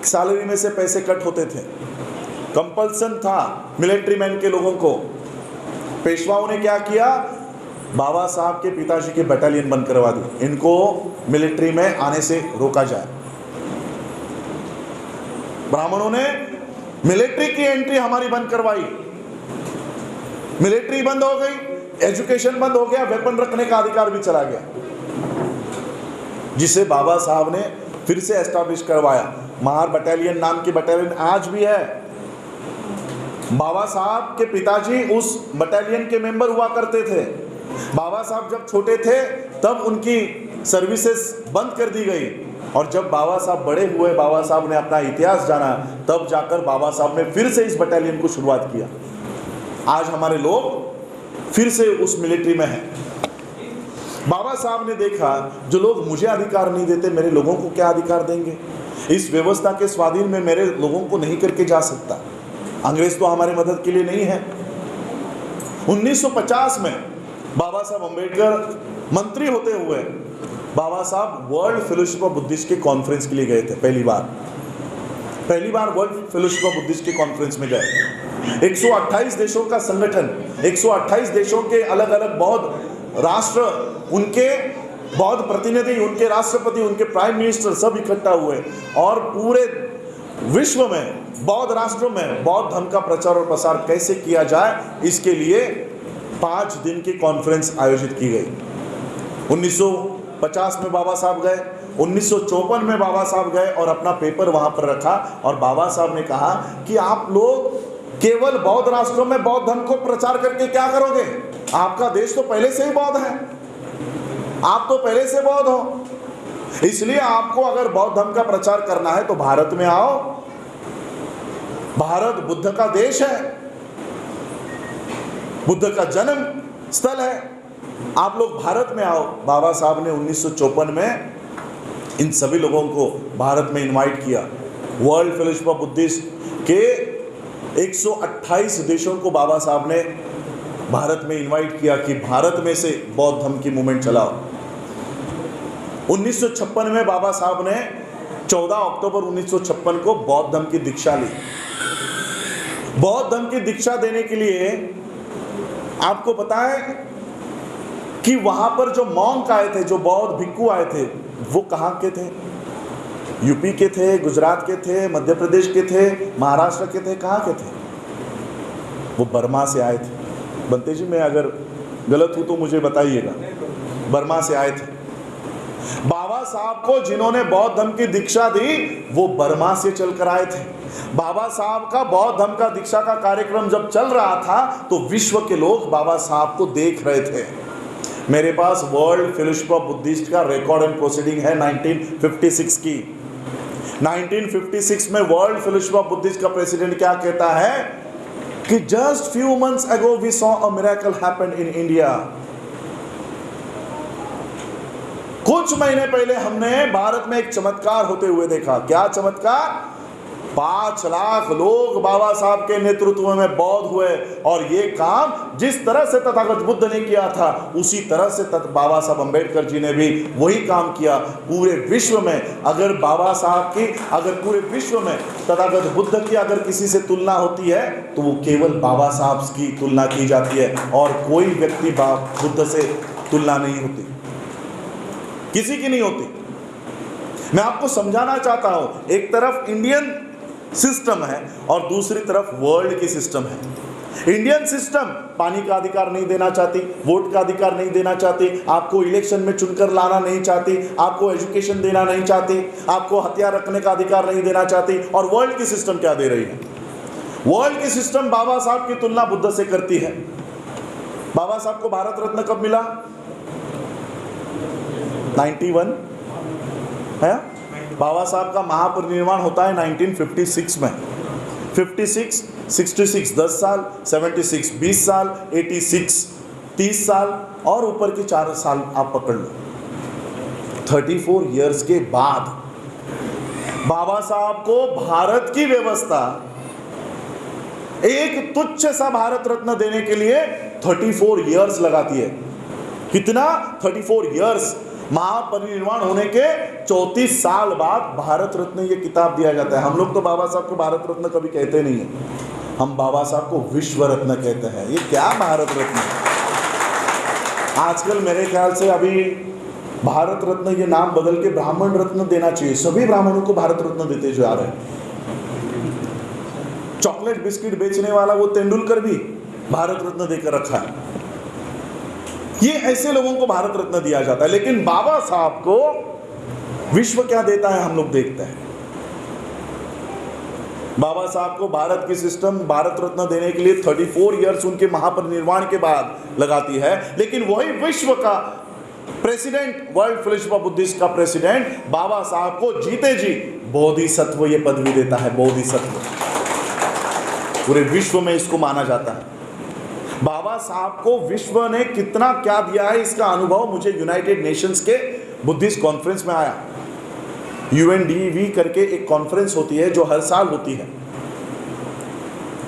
सैलरी में से पैसे कट होते थे, कंपल्सन था मिलिट्री मैन के लोगों को। पेशवाओं ने क्या किया, बाबा साहब के पिताजी के बटालियन बंद करवा दी, इनको मिलिट्री में आने से रोका जाए। ब्राह्मणों ने मिलिट्री की एंट्री हमारी बंद करवाई, मिलिट्री बंद हो गई, एजुकेशन बंद हो गया, वेपन रखने का अधिकार भी चला गया, जिसे बाबा साहब ने फिर से एस्टैब्लिश करवाया। महार बटालियन नाम की बटालियन आज भी है। बाबा साहब के पिताजी उस बटालियन के मेंबर हुआ करते थे। बाबा साहब जब छोटे थे तब उनकी सर्विसेज बंद कर दी गई, और जब बाबा साहब बड़े हुए, बाबा साहब ने अपना इतिहास जाना, तब जाकर बाबा साहब ने फिर से इस बटालियन को शुरुआत किया। आज हमारे लोग फिर से उस मिलिट्री में हैं। बाबा साहब ने देखा जो लोग मुझे अधिकार नहीं देते मेरे लोगों को क्या अधिकार देंगे, इस व्यवस्था के स्वाधीन में मेरे लोगों को नहीं करके जा सकता। अंग्रेज तो हमारे मदद के लिए नहीं है। 1950 में बाबा साहब अंबेडकर मंत्री होते हुए बाबा साहब वर्ल्ड फेलोशिप ऑफ बुद्धिस्ट के कॉन्फ्रेंस के लिए गए थे। पहली बार वर्ल्ड फेलोशिप ऑफ बुद्धिस्ट के कॉन्फ्रेंस में गए। 128 देशों का संगठन, 128 देशों के अलग अलग बौद्ध राष्ट्र, उनके बौद्ध प्रतिनिधि, उनके राष्ट्रपति, उनके प्राइम मिनिस्टर सब इकट्ठा हुए, और पूरे विश्व में बौद्ध राष्ट्रों में बौद्ध धर्म का प्रचार और प्रसार कैसे किया जाए, इसके लिए 5 दिन की कॉन्फ्रेंस आयोजित की गई। 1950 में बाबा साहब गए, 1954 में बाबा साहब गए और अपना पेपर वहां पर रखा, और बाबा साहब ने कहा कि आप लोग केवल बौद्ध राष्ट्रों में बौद्ध धर्म को प्रचार करके क्या करोगे, आपका देश तो पहले से ही बौद्ध है, आप तो पहले से बौद्ध हो, इसलिए आपको अगर बौद्ध धर्म का प्रचार करना है तो भारत में आओ, भारत बुद्ध का देश है, बुद्ध का जन्म स्थल है, आप लोग भारत में आओ। बाबा साहब ने 1954 में इन सभी लोगों को भारत में इनवाइट किया। वर्ल्ड फेलोशिप ऑफ बुद्धिस्ट के 128 देशों को बाबा साहब ने भारत में इनवाइट किया कि भारत में से बौद्ध धर्म की मूवमेंट चलाओ। 1956 में बाबा साहब ने 14 अक्टूबर 1956 को बौद्ध धर्म की दीक्षा ली। बौद्ध धर्म की दीक्षा देने के लिए आपको पता है कि वहां पर जो मॉन्क आए थे, जो बौद्ध भिक्खु आए थे, वो कहाँ के थे? यूपी के थे, गुजरात के थे, मध्य प्रदेश के थे, महाराष्ट्र के थे, कहाँ के थे? वो बर्मा से आए थे। बंते जी, मैं अगर गलत हूं तो मुझे बताइएगा। बर्मा से आए थे। बाबा साहब को जिन्होंने बौद्ध धर्म की दीक्षा दी वो बर्मा से चलकर आए थे। बाबा साहब का बौद्ध धर्म का दीक्षा का कार्यक्रम जब चल रहा था तो विश्व के लोग बाबा साहब को देख रहे थे। मेरे पास वर्ल्ड फेलोशिप ऑफ बुद्धिस्ट का रिकॉर्ड एंड प्रोसीडिंग है 1956 की। 1956 में वर्ल्ड फेलोशिप ऑफ बुद्धिस्ट का प्रेसिडेंट क्या कहता है कि just few months ago we saw a miracle happened in India. कुछ महीने पहले हमने भारत में एक चमत्कार होते हुए देखा। क्या चमत्कार? 5 लाख लोग बाबा साहब के नेतृत्व में बौद्ध हुए, और ये काम जिस तरह से तथागत बुद्ध ने किया था उसी तरह से बाबा साहब अंबेडकर जी ने भी वही काम किया। पूरे विश्व में अगर बाबा साहब की, अगर पूरे विश्व में तथागत बुद्ध की अगर किसी से तुलना होती है तो वो केवल बाबा साहब की तुलना की जाती है, और कोई व्यक्ति बुद्ध से तुलना नहीं होती, किसी की नहीं होती। मैं आपको समझाना चाहता हूं, एक तरफ इंडियन सिस्टम है और दूसरी तरफ वर्ल्ड की सिस्टम है। इंडियन सिस्टम पानी का अधिकार नहीं देना चाहती, वोट का अधिकार नहीं देना चाहती, आपको इलेक्शन में चुनकर लाना नहीं चाहती, आपको एजुकेशन देना नहीं चाहती, आपको हथियार रखने का अधिकार नहीं देना चाहती। और वर्ल्ड की सिस्टम क्या दे रही है? वर्ल्ड की सिस्टम बाबा साहब की तुलना बुद्ध से करती है। बाबा साहब को भारत रत्न कब मिला? 91 है। बाबा साहब का महापरिनिर्वाण होता है 1956 में। 56, 66 10 साल, 76 20 साल, 86 30 साल, और ऊपर के 4 साल आप पकड़ लो। 34 इयर्स के बाद बाबा साहब को भारत की व्यवस्था एक तुच्छ सा भारत रत्न देने के लिए 34 इयर्स लगाती है। कितना? 34 इयर्स। महापरिनिर्वाण होने के 34 साल बाद भारत रत्न ये किताब दिया जाता है। हम लोग तो बाबा साहब को भारत रत्न कभी कहते नहीं है, हम बाबा साहब को विश्व रत्न कहते हैं। ये क्या भारत रत्न? आजकल मेरे ख्याल से अभी भारत रत्न ये नाम बदल के ब्राह्मण रत्न देना चाहिए। सभी ब्राह्मणों को भारत रत्न देते जा रहे हैं। चॉकलेट बिस्किट बेचने वाला वो तेंदुलकर भी भारत रत्न देकर रखा है। ये ऐसे लोगों को भारत रत्न दिया जाता है, लेकिन बाबा साहब को विश्व क्या देता है हम लोग देखते हैं। बाबा साहब को भारत की सिस्टम भारत रत्न देने के लिए 34 इयर्स उनके महापरिनिर्वाण के बाद लगाती है, लेकिन वही विश्व का president, world fellowship of Buddhist का प्रेसिडेंट बाबा साहब को जीते जी बोधिसत्व ये पदवी देता है। बोधिसत्व पूरे विश्व में इसको माना जाता है। बाबा साहब को विश्व ने कितना क्या दिया है इसका अनुभव मुझे यूनाइटेड नेशंस के बुद्धिस्ट कॉन्फ्रेंस में आया। UNDV करके एक कॉन्फ्रेंस होती है जो हर साल होती है।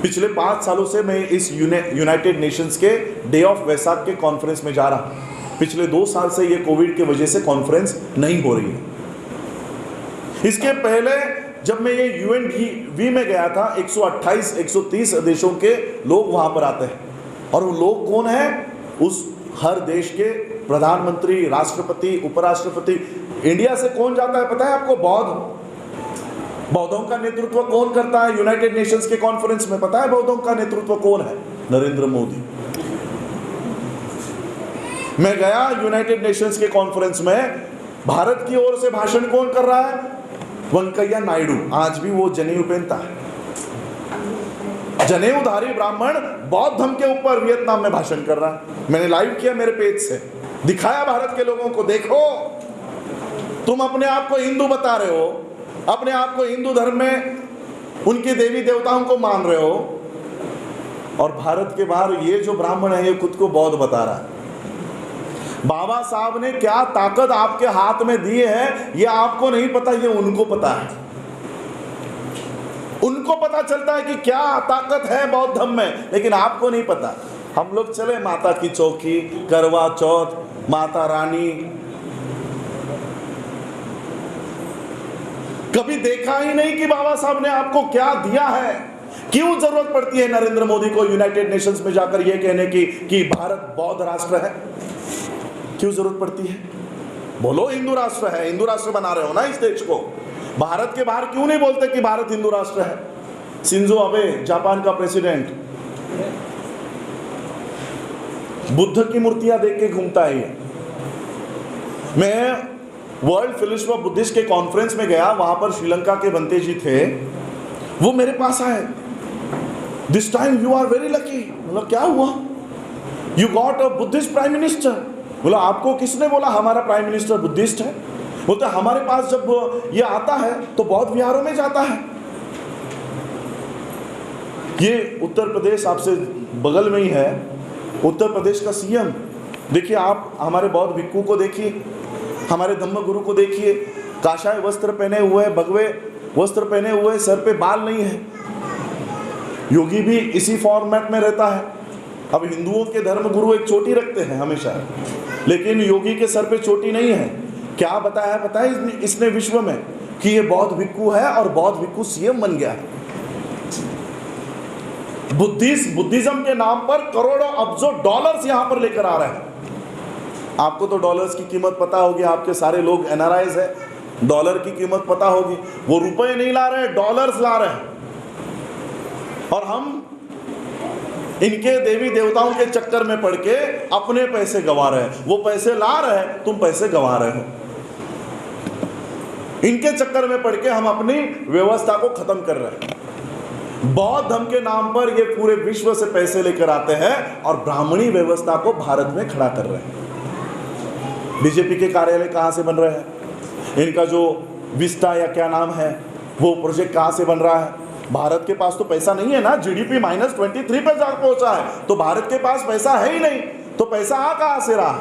पिछले 5 सालों से मैं इस यूनाइटेड नेशंस के डे ऑफ वैसाख के कॉन्फ्रेंस में जा रहा हूं। पिछले 2 साल से ये कोविड की वजह से कॉन्फ्रेंस नहीं हो रही है। इसके पहले जब मैं ये UNDV में गया था, 130 देशों के लोग वहां पर आते हैं। और वो लोग कौन है? उस हर देश के प्रधानमंत्री, राष्ट्रपति, उपराष्ट्रपति। इंडिया से कौन जाता है पता है आपको? बौद्धों का नेतृत्व कौन करता है यूनाइटेड नेशंस के कॉन्फ्रेंस में? पता है बौद्धों का नेतृत्व कौन है? नरेंद्र मोदी। मैं गया यूनाइटेड नेशंस के कॉन्फ्रेंस में, भारत की ओर से भाषण कौन कर रहा है? वेंकैया नायडू। आज भी वो जनेऊ पहनता है। जनेऊधारी ब्राह्मण बौद्ध धर्म के ऊपर वियतनाम में भाषण कर रहा है। मैंने लाइव किया, मेरे पेज से दिखाया भारत के लोगों को, देखो तुम अपने आप को हिंदू बता रहे हो, अपने आप को हिंदू धर्म में उनके देवी देवताओं को मान रहे हो, और भारत के बाहर ये जो ब्राह्मण है ये खुद को बौद्ध बता रहा है। बाबा साहब ने क्या ताकत आपके हाथ में दी है ये आपको नहीं पता, ये उनको पता है। उनको पता चलता है कि क्या ताकत है बौद्ध धर्म में, लेकिन आपको नहीं पता। हम लोग चले माता की चौकी, करवा चौथ, माता रानी, कभी देखा ही नहीं कि बाबा साहब ने आपको क्या दिया है। क्यों जरूरत पड़ती है नरेंद्र मोदी को यूनाइटेड नेशंस में जाकर यह कहने की कि भारत बौद्ध राष्ट्र है? क्यों जरूरत पड़ती है? बोलो हिंदू राष्ट्र है, हिंदू राष्ट्र बना रहे हो ना इस देश को। भारत के बाहर क्यों नहीं बोलते कि भारत हिंदू राष्ट्र है? शिंजो अबे जापान का प्रेसिडेंट बुद्ध की मूर्तियां देख के घूमता है। मैं वर्ल्ड फेलोशिप ऑफ बुद्धिस्ट के कॉन्फ्रेंस में गया, वहां पर श्रीलंका के बंते जी थे, वो मेरे पास आए। This time you are very lucky. मतलब क्या हुआ? You got a Buddhist prime minister. बोला आपको किसने बोला हमारा प्राइम मिनिस्टर बुद्धिस्ट है? बोलते हमारे पास जब ये आता है तो बौद्ध विहारों में जाता है। ये उत्तर प्रदेश आपसे बगल में ही है। उत्तर प्रदेश का सीएम देखिए, आप हमारे बौद्ध भिक्खु को देखिए, हमारे धम्म गुरु को देखिए, काशाय वस्त्र पहने हुए भगवे वस्त्र पहने हुए, सर पे बाल नहीं है। योगी भी इसी फॉर्मेट में रहता है। अब हिंदुओं के धर्म गुरु एक चोटी रखते हैं हमेशा, लेकिन योगी के सर पे चोटी नहीं है। क्या बताया पता है इसने विश्व में कि ये बौद्ध भिक्खु है और बौद्ध भिक्खु सीएम बन गया है। बुद्धिज्म के नाम पर करोड़ों अब्जों डॉलर्स यहां पर लेकर आ रहे हैं। आपको तो डॉलर्स की कीमत पता होगी, आपके सारे लोग एनआरआईज है, डॉलर की कीमत पता होगी। वो रुपए नहीं ला रहे, डॉलर्स ला रहे हैं। और हम इनके देवी देवताओं के चक्कर में पड़ के अपने पैसे गंवा रहे हैं। वो पैसे ला रहे हैं, तुम पैसे गंवा रहे हो। इनके चक्कर में पड़ के हम अपनी व्यवस्था को खत्म कर रहे हैं। बौद्ध धर्म के नाम पर ये पूरे विश्व से पैसे लेकर आते हैं और ब्राह्मणी व्यवस्था को भारत में खड़ा कर रहे हैं। बीजेपी के कार्यालय कहां से बन रहे हैं? इनका जो विस्टा या क्या नाम है वो प्रोजेक्ट कहां से बन रहा है? भारत के पास तो पैसा नहीं है ना। जीडीपी -23 पे जा पहुंचा है, तो भारत के पास पैसा है ही नहीं, तो पैसा आ कहां से रहा?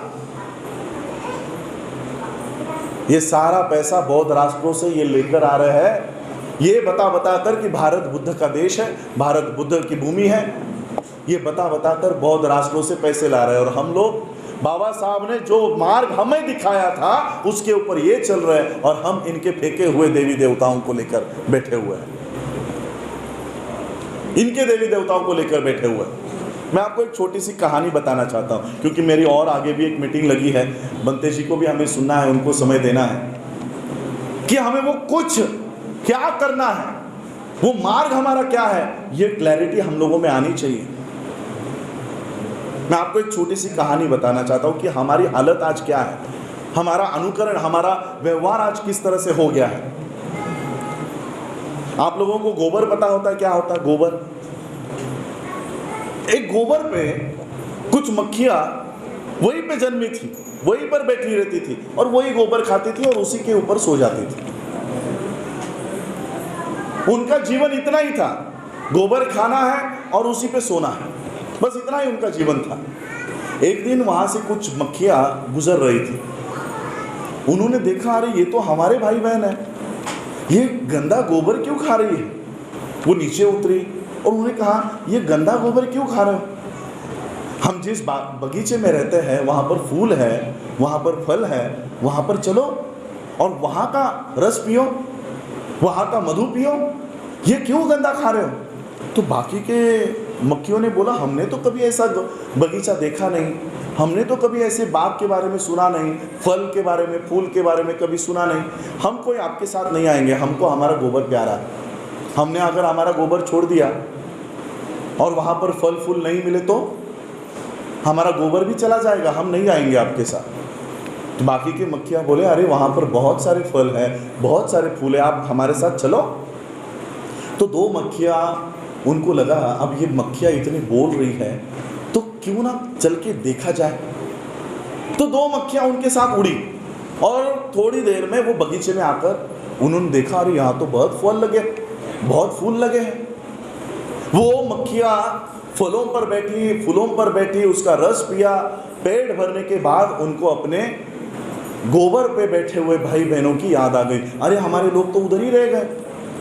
ये सारा पैसा बौद्ध राष्ट्रों से ये लेकर आ रहे हैं, ये बता कर कि भारत बुद्ध का देश है, भारत बुद्ध की भूमि है। ये बता कर बौद्ध राष्ट्रों से पैसे ला रहे हैं। और हम लोग, बाबा साहब ने जो मार्ग हमें दिखाया था उसके ऊपर ये चल रहे हैं और हम इनके फेंके हुए देवी देवताओं को लेकर बैठे हुए हैं। इनके देवी देवताओं को लेकर बैठे हुए हैं। मैं आपको एक छोटी सी कहानी बताना चाहता हूँ, क्योंकि मेरी और आगे भी एक मीटिंग लगी है। बंते जी को भी हमें सुनना है, उनको समय देना है कि हमें वो कुछ क्या करना है, वो मार्ग हमारा क्या है, ये क्लैरिटी हम लोगों में आनी चाहिए। मैं आपको एक छोटी सी कहानी बताना चाहता हूं कि हमारी हालत आज क्या है, हमारा अनुकरण, हमारा व्यवहार आज किस तरह से हो गया है। आप लोगों को गोबर पता होता है? क्या होता है गोबर? एक गोबर पे कुछ मक्खियां वहीं पे जन्मी थी, वहीं पर बैठी रहती थी और वही गोबर खाती थी और उसी के ऊपर सो जाती थी। उनका जीवन इतना ही था, गोबर खाना है और उसी पे सोना है, बस इतना ही उनका जीवन था। एक दिन वहां से कुछ मक्खियां गुजर रही थी। उन्होंने देखा, अरे ये तो हमारे भाई बहन है, ये गंदा गोबर क्यों खा रही है? वो नीचे उतरी और उन्होंने कहा, ये गंदा गोबर क्यों खा रहे हो? हम जिस बगीचे में रहते हैं वहाँ पर फूल है, वहाँ पर फल है, वहाँ पर चलो और वहाँ का रस पियो, वहाँ का मधु पियो, ये क्यों गंदा खा रहे हो? तो बाकी के मक्खियों ने बोला, हमने तो कभी ऐसा बगीचा देखा नहीं, हमने तो कभी ऐसे बाग के बारे में सुना नहीं, फल के बारे में, फूल के बारे में कभी सुना नहीं। हम कोई आपके साथ नहीं आएंगे, हमको हमारा गोबर प्यारा है। हमने अगर हमारा गोबर छोड़ दिया और वहाँ पर फल फूल नहीं मिले तो हमारा गोबर भी चला जाएगा, हम नहीं आएंगे आपके साथ। तो बाकी के मक्खियाँ बोले, अरे वहाँ पर बहुत सारे फल हैं, बहुत सारे फूल हैं, आप हमारे साथ चलो। तो दो मक्खियाँ, उनको लगा अब ये मक्खियाँ इतनी बोल रही है तो क्यों ना चल के देखा जाए। तो दो मक्खियाँ उनके साथ उड़ी और थोड़ी देर में वो बगीचे में आकर उन्होंने देखा, अरे यहाँ तो बहुत फल लगे, बहुत फूल लगे हैं। वो मक्खियाँ फलों पर बैठी, फूलों पर बैठी, उसका रस पिया। पेट भरने के बाद उनको अपने गोबर पे बैठे हुए भाई बहनों की याद आ गई। अरे हमारे लोग तो उधर ही रह गए,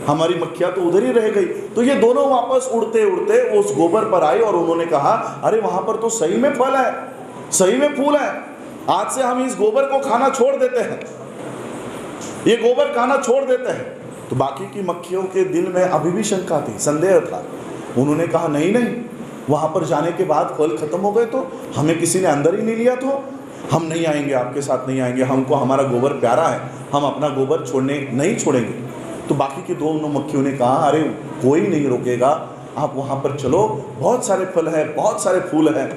हमारी मक्खियाँ तो उधर ही रह गई। तो ये दोनों वापस उड़ते उड़ते उस गोबर पर आई और उन्होंने कहा, अरे वहाँ पर तो सही में फल है, सही में फूल है, आज से हम इस गोबर को खाना छोड़ देते हैं, ये गोबर खाना छोड़ देते हैं। तो बाकी की मक्खियों के दिल में अभी भी शंका थी, संदेह था। उन्होंने कहा, नहीं नहीं, वहाँ पर जाने के बाद फल खत्म हो गए तो हमें किसी ने अंदर ही नहीं लिया, तो हम नहीं आएंगे, आपके साथ नहीं आएंगे, हमको हमारा गोबर प्यारा है, हम अपना गोबर छोड़ने नहीं छोड़ेंगे। तो बाकी के दोनों मक्खियों ने कहा, अरे कोई नहीं रोकेगा, आप वहाँ पर चलो, बहुत सारे फल हैं, बहुत सारे फूल हैं।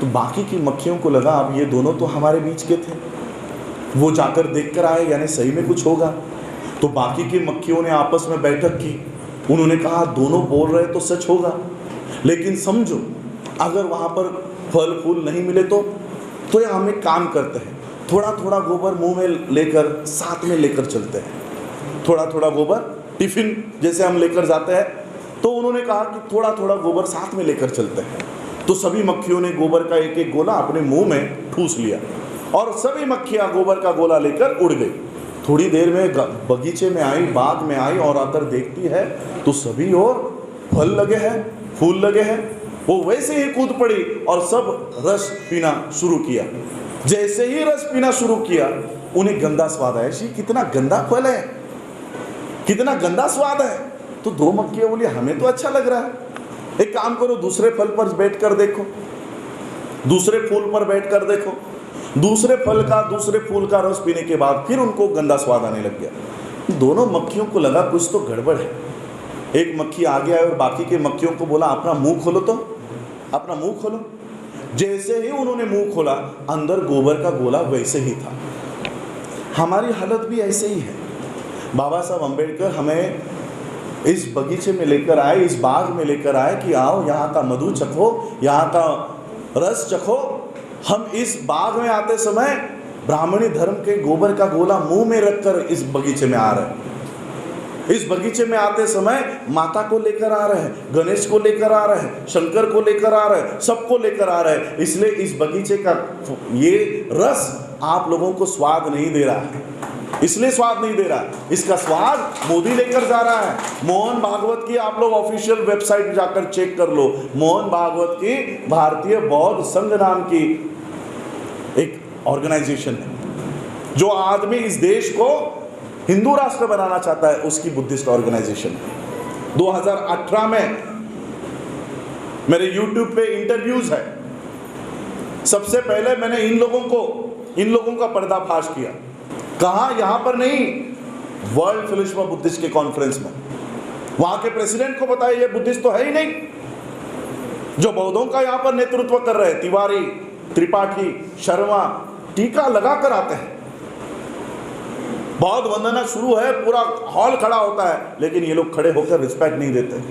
तो बाकी की मक्खियों को लगा, अब ये दोनों तो हमारे बीच के थे, वो जाकर देख कर आए, यानी सही में कुछ होगा। तो बाकी की मक्खियों ने आपस में बैठक की, उन्होंने कहा, दोनों बोल रहे तो सच होगा, लेकिन समझो अगर वहाँ पर फल फूल नहीं मिले तो ये हम एक काम करते हैं, थोड़ा थोड़ा गोबर मुंह में लेकर साथ में लेकर चलते हैं, थोड़ा थोड़ा गोबर टिफिन जैसे हम लेकर जाते हैं। तो उन्होंने कहा कि थोड़ा थोड़ा गोबर साथ में लेकर चलते हैं। तो सभी मक्खियों ने गोबर का एक एक गोला अपने मुंह में ठूस लिया और सभी मक्खियाँ गोबर का गोला लेकर उड़ गई। थोड़ी देर में बगीचे में आई, बाग में आई और आकर देखती है तो सभी और फल लगे हैं, फूल लगे हैं। वो वैसे ही कूद पड़ी और सब रस पीना शुरू किया। जैसे ही रस पीना शुरू किया उन्हें गंदा स्वाद आया। जी कितना गंदा फल है, कितना गंदा स्वाद है। तो दो मक्खियां बोली हमें तो अच्छा लग रहा है, एक काम करो दूसरे फल पर बैठ कर देखो, दूसरे फूल पर बैठ कर देखो। दूसरे फल का, दूसरे फूल का रस पीने के बाद फिर उनको गंदा स्वाद आने लग गया। दोनों मक्खियों को लगा कुछ तो गड़बड़ है। एक मक्खी आगे आई और बाकी के मक्खियों को बोला अपना मुंह खोलो, तो अपना मुंह खोलो। जैसे ही उन्होंने मुंह खोला अंदर गोबर का गोला वैसे ही था। हमारी हालत भी ऐसे ही है। बाबा साहब अम्बेडकर हमें इस बगीचे में लेकर आए, इस बाग में लेकर आए कि आओ यहाँ का मधु चखो, यहाँ का रस चखो। हम इस बाग में आते समय ब्राह्मणी धर्म के गोबर का गोला मुंह में रखकर इस बगीचे में आ रहे हैं। इस बगीचे में आते समय माता को लेकर आ रहे हैं, गणेश को लेकर आ रहे हैं, शंकर को लेकर आ रहे हैं, सबको लेकर आ रहे हैं। इसलिए इस बगीचे का ये रस आप लोगों को स्वाद नहीं दे रहा है, इसलिए स्वाद नहीं दे रहा। इसका स्वाद मोदी लेकर जा रहा है। मोहन भागवत की आप लोग ऑफिशियल वेबसाइट जाकर चेक कर लो। मोहन भागवत की भारतीय बौद्ध संघ नाम की एक ऑर्गेनाइजेशन है। जो आदमी इस देश को हिंदू राष्ट्र बनाना चाहता है उसकी बुद्धिस्ट ऑर्गेनाइजेशन है। 2018 में मेरे YouTube पे इंटरव्यूज है। सबसे पहले मैंने इन लोगों का पर्दाफाश किया। कहा यहां पर नहीं, वर्ल्ड फेलोशिप ऑफ बुद्धिस्ट के कॉन्फ्रेंस में। वहां के प्रेसिडेंट को बताया ये बुद्धिस्ट तो है ही नहीं। जो बौद्धों का यहां पर नेतृत्व कर रहे हैं, तिवारी, त्रिपाठी, शर्मा, टीका लगा कर आते हैं। बौद्ध वंदना शुरू है, पूरा हॉल खड़ा होता है, लेकिन ये लोग खड़े होकर रिस्पेक्ट नहीं देते।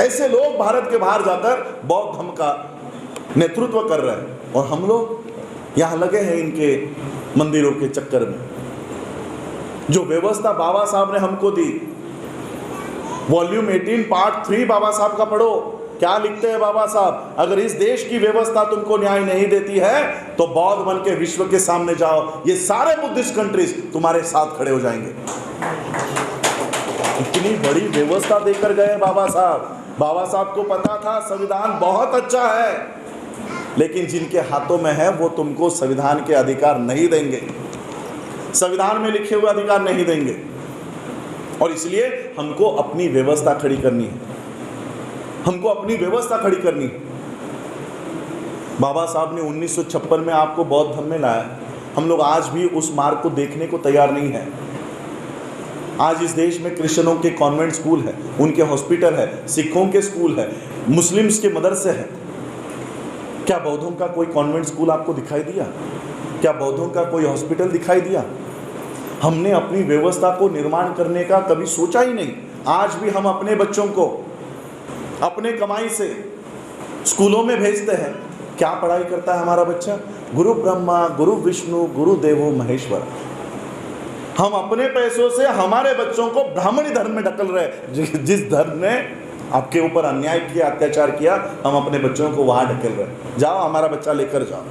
ऐसे लोग भारत के बाहर जाकर बौद्ध धर्म का नेतृत्व कर रहे हैं और हम लोग यहां लगे हैं इनके मंदिरों के चक्कर में। जो व्यवस्था बाबा साहब ने हमको दी, वॉल्यूम 18 पार्ट 3 बाबा साहब का पढ़ो। क्या लिखते हैं बाबा साहब? अगर इस देश की व्यवस्था तुमको न्याय नहीं देती है तो बौद्ध बन के विश्व के सामने जाओ, ये सारे बुद्धिस्ट कंट्रीज तुम्हारे साथ खड़े हो जाएंगे। इतनी बड़ी व्यवस्था देकर गए बाबा साहब। बाबा साहब को पता था संविधान बहुत अच्छा है, लेकिन जिनके हाथों में है वो तुमको संविधान के अधिकार नहीं देंगे, संविधान में लिखे हुए अधिकार नहीं देंगे। और इसलिए हमको अपनी व्यवस्था खड़ी करनी है, हमको अपनी व्यवस्था खड़ी करनी है। बाबा साहब ने 1956 में आपको बौद्ध धर्म में लाया। हम लोग आज भी उस मार्ग को देखने को तैयार नहीं है। आज इस देश में क्रिश्चियनों के कॉन्वेंट स्कूल है, उनके हॉस्पिटल है, सिखों के स्कूल है, मुस्लिम्स के मदरसे हैं। क्या बौद्धों का कोई कॉन्वेंट स्कूल आपको दिखाई दिया? क्या बौद्धों का कोई हॉस्पिटल दिखाई दिया? हमने अपनी व्यवस्था को निर्माण करने का कभी सोचा ही नहीं। आज भी हम अपने बच्चों को अपने कमाई से स्कूलों में भेजते हैं। क्या पढ़ाई करता है हमारा बच्चा? गुरु ब्रह्मा, गुरु विष्णु, गुरु देवो महेश्वर। हम अपने पैसों से हमारे बच्चों को ब्राह्मणी धर्म में ढकल रहे। जिस धर्म ने आपके ऊपर अन्याय किया, अत्याचार किया, हम अपने बच्चों को वहां ढकेल रहे। जाओ हमारा बच्चा लेकर जाओ।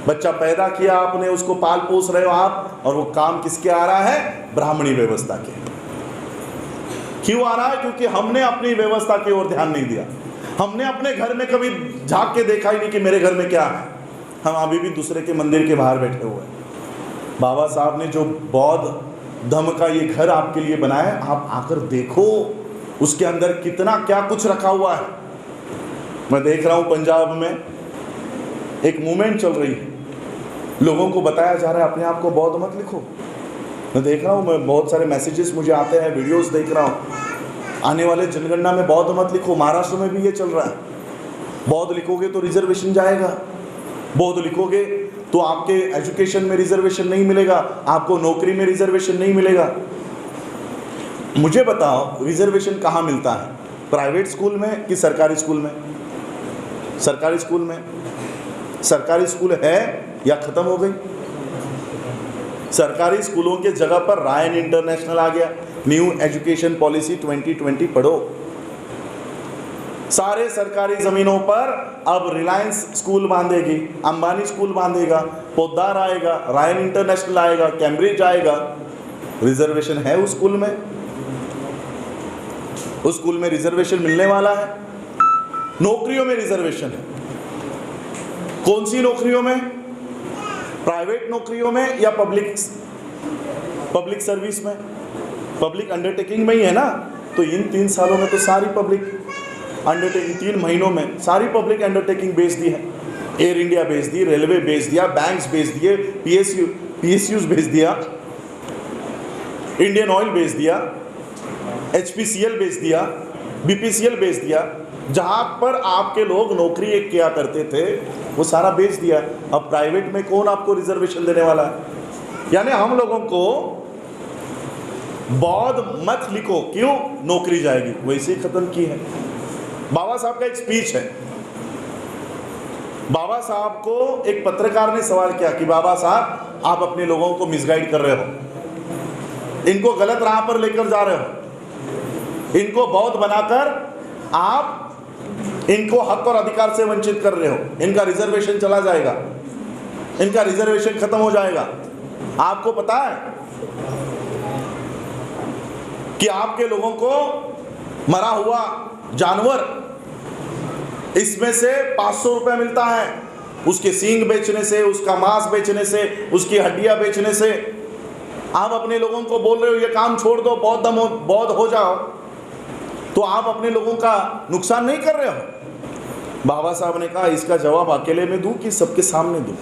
बच्चा पैदा किया आपने, उसको पाल पोस रहे हो आप, और वो काम किसके आ रहा है? ब्राह्मणी व्यवस्था के। क्यों आ रहा है? क्योंकि हमने अपनी व्यवस्था की ओर ध्यान नहीं दिया। हमने अपने घर में कभी झांक के देखा ही नहीं कि मेरे घर में क्या है। हम अभी भी दूसरे के मंदिर के बाहर बैठे हुए हैं। बाबा साहब ने जो बौद्ध धर्म का ये घर आपके लिए बनाया, आप आकर देखो उसके अंदर कितना क्या कुछ रखा हुआ है। मैं देख रहा हूँ पंजाब में एक मूवमेंट चल रही है, लोगों को बताया जा रहा है अपने आप को बौद्ध मत लिखो। मैं देख रहा हूँ, मैं बहुत सारे मैसेजेस मुझे आते हैं, वीडियोस देख रहा हूँ। आने वाले जनगणना में बौद्ध मत लिखो। महाराष्ट्र में भी ये चल रहा है। बौद्ध लिखोगे तो रिजर्वेशन जाएगा, बौद्ध लिखोगे तो आपके एजुकेशन में रिजर्वेशन नहीं मिलेगा, आपको नौकरी में रिजर्वेशन नहीं मिलेगा। मुझे बताओ रिजर्वेशन कहाँ मिलता है? प्राइवेट स्कूल में कि सरकारी स्कूल में? सरकारी स्कूल में। सरकारी स्कूल है या खत्म हो गई? सरकारी स्कूलों के जगह पर रायन इंटरनेशनल आ गया। न्यू एजुकेशन पॉलिसी 2020 पढ़ो। सारे सरकारी ज़मीनों पर अब रिलायंस स्कूल बांधेगी, अंबानी स्कूल बांधेगा। पोद्दार आएगा, रायन इंटरनेशनल आएगा, कैम्ब्रिज आएगा। रिजर्वेशन है उस स्कूल में? उस स्कूल में रिजर्वेशन मिलने वाला है? नौकरियों में रिजर्वेशन है। कौन सी नौकरियों में? प्राइवेट नौकरियों में या पब्लिक सर्विस में? पब्लिक अंडरटेकिंग में ही है ना। तो इन 3 सालों में तो सारी पब्लिक अंडरटेकिंग, 3 महीनों में सारी पब्लिक अंडरटेकिंग बेच दी है। एयर इंडिया बेच दी, रेलवे बेच दिया, बैंक्स बेच दिए, पीएसयूज बेच दिया, इंडियन ऑयल बेच दिया, एचपीसीएल बेच दिया, बीपीसीएल बेच दिया। जहां पर आपके लोग नौकरी किया करते थे वो सारा बेच दिया। अब प्राइवेट में कौन आपको रिजर्वेशन देने वाला है? यानी हम लोगों को बौद्ध मत लिखो, क्यों? नौकरी जाएगी, वैसे ही खत्म की है। बाबा साहब का एक स्पीच है। बाबा साहब को एक पत्रकार ने सवाल किया कि बाबा साहब आप अपने लोगों को मिसगाइड कर रहे हो, इनको गलत राह पर लेकर जा रहे हो, इनको बौद्ध बनाकर आप इनको हक और अधिकार से वंचित कर रहे हो, इनका रिजर्वेशन चला जाएगा, इनका रिजर्वेशन खत्म हो जाएगा। आपको पता है कि आपके लोगों को मरा हुआ जानवर, इसमें से 500 रुपया मिलता है, उसके सींग बेचने से, उसका मांस बेचने से, उसकी हड्डियां बेचने से। आप अपने लोगों को बोल रहे हो ये काम छोड़ दो, बौद्ध हो जाओ, तो आप अपने लोगों का नुकसान नहीं कर रहे हो? बाबा साहब ने कहा इसका जवाब अकेले में दूं कि सबके सामने दूं?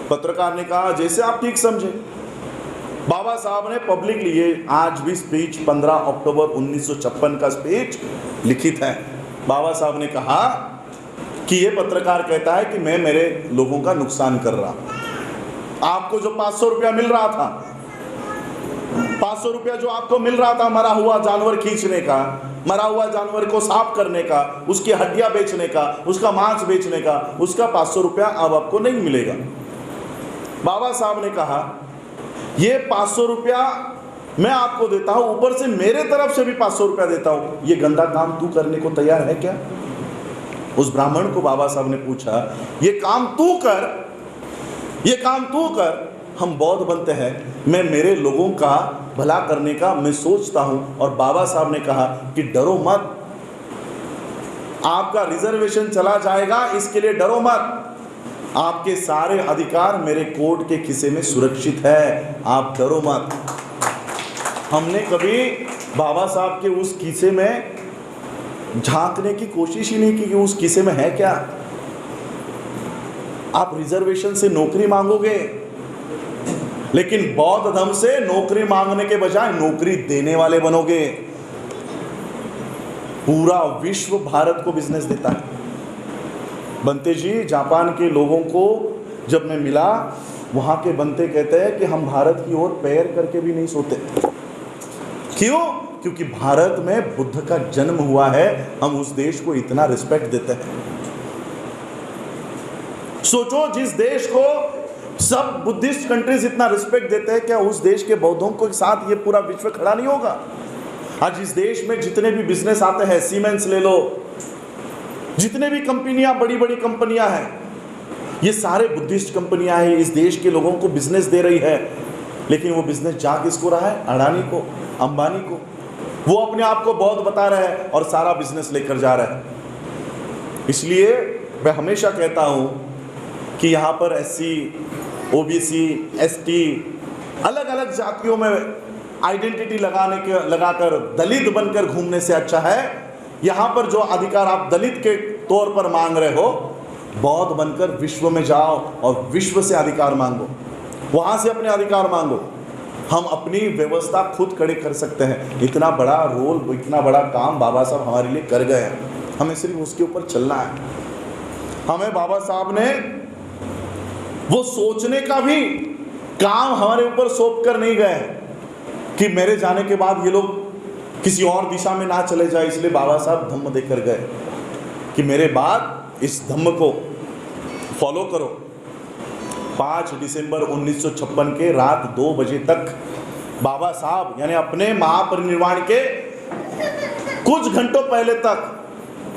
पत्रकार ने कहा जैसे आप ठीक समझे। बाबा साहब ने पब्लिक लिए आज भी स्पीच 15 अक्टूबर 1956 का स्पीच लिखित है। बाबा साहब ने कहा कि ये पत्रकार कहता है कि मैं मेरे लोगों का नुकसान कर रहा हूं। आपको जो 500 रुपया मिल रहा था, 500 रुपया जो आपको मिल रहा था मरा हुआ जानवर खींचने का, मरा हुआ जानवर को साफ करने का, उसकी हड्डियां बेचने का, उसका मांस बेचने का, उसका 500 रुपया अब आपको नहीं मिलेगा। बाबा साहब ने कहा ये 500 रुपया मैं आपको देता हूं, ऊपर से मेरे तरफ से भी 500 रुपया देता हूं, ये गंदा काम तू करने को तैयार है क्या? उस ब्राह्मण को बाबा साहब ने पूछा ये काम तू कर, ये काम तू कर, हम बौद्ध बनते हैं, मैं मेरे लोगों का भला करने का मैं सोचता हूं। और बाबा साहब ने कहा कि डरो मत, आपका रिजर्वेशन चला जाएगा, इसके लिए डरो मत, आपके सारे अधिकार मेरे कोर्ट के खिसे में सुरक्षित है, आप डरो मत। हमने कभी बाबा साहब के उस किसे में झांकने की कोशिश ही नहीं की कि उस किसे में है क्या। आप रिजर्वेशन से नौकरी मांगोगे, लेकिन बौद्ध धर्म से नौकरी मांगने के बजाय नौकरी देने वाले बनोगे। पूरा विश्व भारत को बिजनेस देता है। बंते जी, जापान के लोगों को जब मैं मिला, वहां के बंते कहते हैं कि हम भारत की ओर पैर करके भी नहीं सोते। क्यों? क्योंकि भारत में बुद्ध का जन्म हुआ है, हम उस देश को इतना रिस्पेक्ट देते हैं। सोचो, जिस देश को सब बुद्धिस्ट कंट्रीज इतना रिस्पेक्ट देते हैं, क्या उस देश के बौद्धों के साथ ये पूरा विश्व खड़ा नहीं होगा? आज इस देश में जितने भी बिजनेस आते हैं, सीमेंस ले लो, जितने भी कंपनियां, बड़ी बड़ी कंपनियां हैं, ये सारे बुद्धिस्ट कंपनियां हैं, इस देश के लोगों को बिजनेस दे रही है। लेकिन वो बिजनेस जा किसको रहा है? अडानी को, अंबानी को। वो अपने आप को बौद्ध बता रहे हैं और सारा बिजनेस लेकर जा रहे हैं। इसलिए मैं हमेशा कहता हूं कि यहाँ पर एससी, ओबीसी, एसटी, अलग अलग जातियों में आइडेंटिटी लगाकर दलित बनकर घूमने से अच्छा है यहाँ पर जो अधिकार आप दलित के तौर पर मांग रहे हो, बौद्ध बनकर विश्व में जाओ और विश्व से अधिकार मांगो, वहाँ से अपने अधिकार मांगो। हम अपनी व्यवस्था खुद खड़े कर सकते हैं। इतना बड़ा रोल, इतना बड़ा काम बाबा साहब हमारे लिए कर गए हैं, हमें सिर्फ उसके ऊपर चलना है। हमें बाबा साहब ने वो सोचने का भी काम हमारे ऊपर सौंप कर नहीं गए कि मेरे जाने के बाद ये लोग किसी और दिशा में ना चले जाए। इसलिए बाबा साहब धम्म देकर गए कि मेरे बाद इस धम्म को फॉलो करो। 5 दिसंबर 1956 के रात 2 बजे तक बाबा साहब यानी अपने महापरिनिर्वाण के कुछ घंटों पहले तक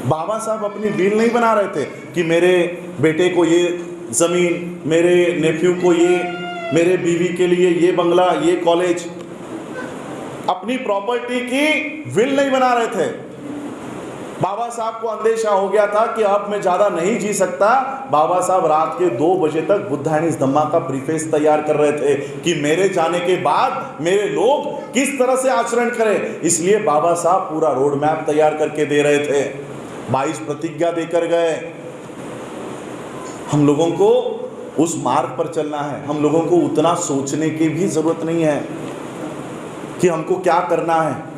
बाबा साहब अपनी व्हील नहीं बना रहे थे कि मेरे बेटे को ये ज़मीन, मेरे नेफ्यू को ये, मेरे बीवी के लिए ये बंगला, ये कॉलेज, अपनी प्रॉपर्टी की विल नहीं बना रहे थे। बाबा साहब को अंदेशा हो गया था कि अब मैं ज़्यादा नहीं जी सकता। बाबा साहब रात के 2 बजे तक बुद्धा एंड हिज धम्मा का प्रीफेस तैयार कर रहे थे कि मेरे जाने के बाद मेरे लोग किस तरह से आचरण करें। इसलिए बाबा साहब पूरा रोड मैप तैयार करके दे रहे थे, 22 प्रतिज्ञा देकर गए। हम लोगों को उस मार्ग पर चलना है। हम लोगों को उतना सोचने की भी ज़रूरत नहीं है कि हमको क्या करना है।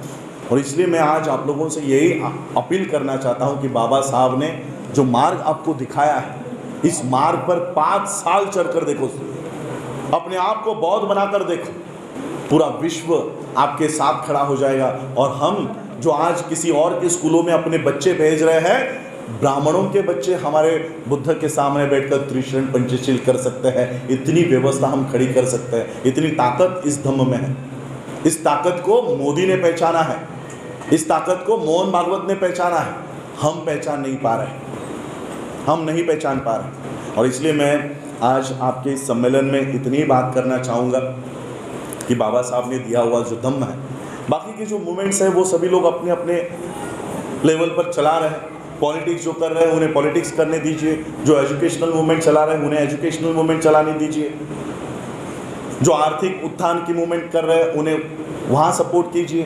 और इसलिए मैं आज आप लोगों से यही अपील करना चाहता हूं कि बाबा साहब ने जो मार्ग आपको दिखाया है, इस मार्ग पर 5 साल चलकर देखो, अपने आप को बौद्ध बनाकर देखो, पूरा विश्व आपके साथ खड़ा हो जाएगा। और हम जो आज किसी और के स्कूलों में अपने बच्चे भेज रहे हैं, ब्राह्मणों के बच्चे हमारे बुद्ध के सामने बैठकर त्रिशरण पंचशील कर सकते हैं। इतनी व्यवस्था हम खड़ी कर सकते हैं, इतनी ताकत इस धम्म में है। इस ताकत को मोदी ने पहचाना है, इस ताकत को मोहन भागवत ने पहचाना है। हम पहचान नहीं पा रहे, हम नहीं पहचान पा रहे। और इसलिए मैं आज आपके इस सम्मेलन में इतनी बात करना चाहूँगा कि बाबा साहब ने दिया हुआ जो धम्म है, बाकी के जो मूवमेंट्स हैं वो सभी लोग अपने अपने लेवल पर चला रहे हैं। पॉलिटिक्स जो कर रहे हैं उन्हें पॉलिटिक्स करने दीजिए, जो एजुकेशनल मूवमेंट चला रहे हैं उन्हें एजुकेशनल मूवमेंट चलाने दीजिए, जो आर्थिक उत्थान की मूवमेंट कर रहे हैं उन्हें वहाँ सपोर्ट कीजिए।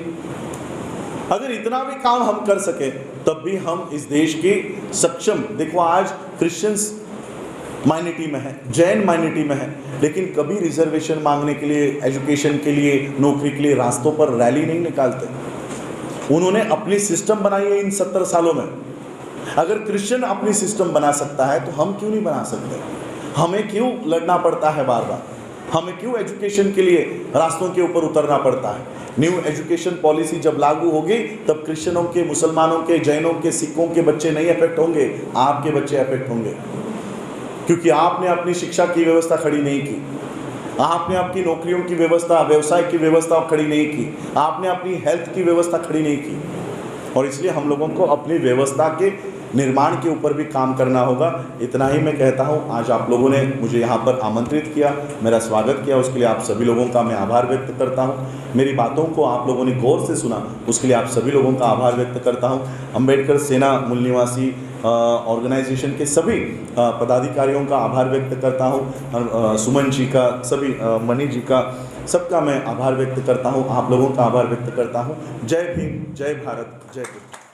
अगर इतना भी काम हम कर सके तब भी हम इस देश की सक्षम, देखो आज क्रिश्चियंस माइनॉरिटी में है, जैन माइनॉरिटी में है, लेकिन कभी रिजर्वेशन मांगने के लिए, एजुकेशन के लिए, नौकरी के लिए रास्तों पर रैली नहीं निकालते। उन्होंने अपनी सिस्टम बनाई है इन 70 सालों में। अगर क्रिश्चियन अपनी सिस्टम बना सकता है तो हम क्यों नहीं बना सकते? हमें क्यों लड़ना पड़ता है बार बार? हमें क्यों एजुकेशन के लिए रास्तों के ऊपर उतरना पड़ता है? न्यू एजुकेशन पॉलिसी जब लागू होगी तब क्रिश्चियनों के, मुसलमानों के, जैनों के, सिखों के बच्चे नहीं अफेक्ट होंगे, आपके बच्चे अफेक्ट होंगे, क्योंकि आपने अपनी शिक्षा की व्यवस्था खड़ी नहीं की, आपने आपकी नौकरियों की व्यवस्था, व्यवसाय की व्यवस्था खड़ी नहीं की, आपने अपनी हेल्थ की व्यवस्था खड़ी नहीं की। और इसलिए हम लोगों को अपनी व्यवस्था के निर्माण के ऊपर भी काम करना होगा। इतना ही मैं कहता हूँ। आज आप लोगों ने मुझे यहाँ पर आमंत्रित किया, मेरा स्वागत किया, उसके लिए आप सभी लोगों का मैं आभार व्यक्त करता हूँ। मेरी बातों को आप लोगों ने गौर से सुना, उसके लिए आप सभी लोगों का आभार व्यक्त करता हूँ। अम्बेडकर सेना मूल निवासी ऑर्गेनाइजेशन के सभी पदाधिकारियों का आभार व्यक्त करता हूँ। सुमन जी का, सभी मणि जी का, सबका मैं आभार व्यक्त करता हूँ। आप लोगों का आभार व्यक्त करता हूँ। जय भीम, जय भारत, जय हिंद।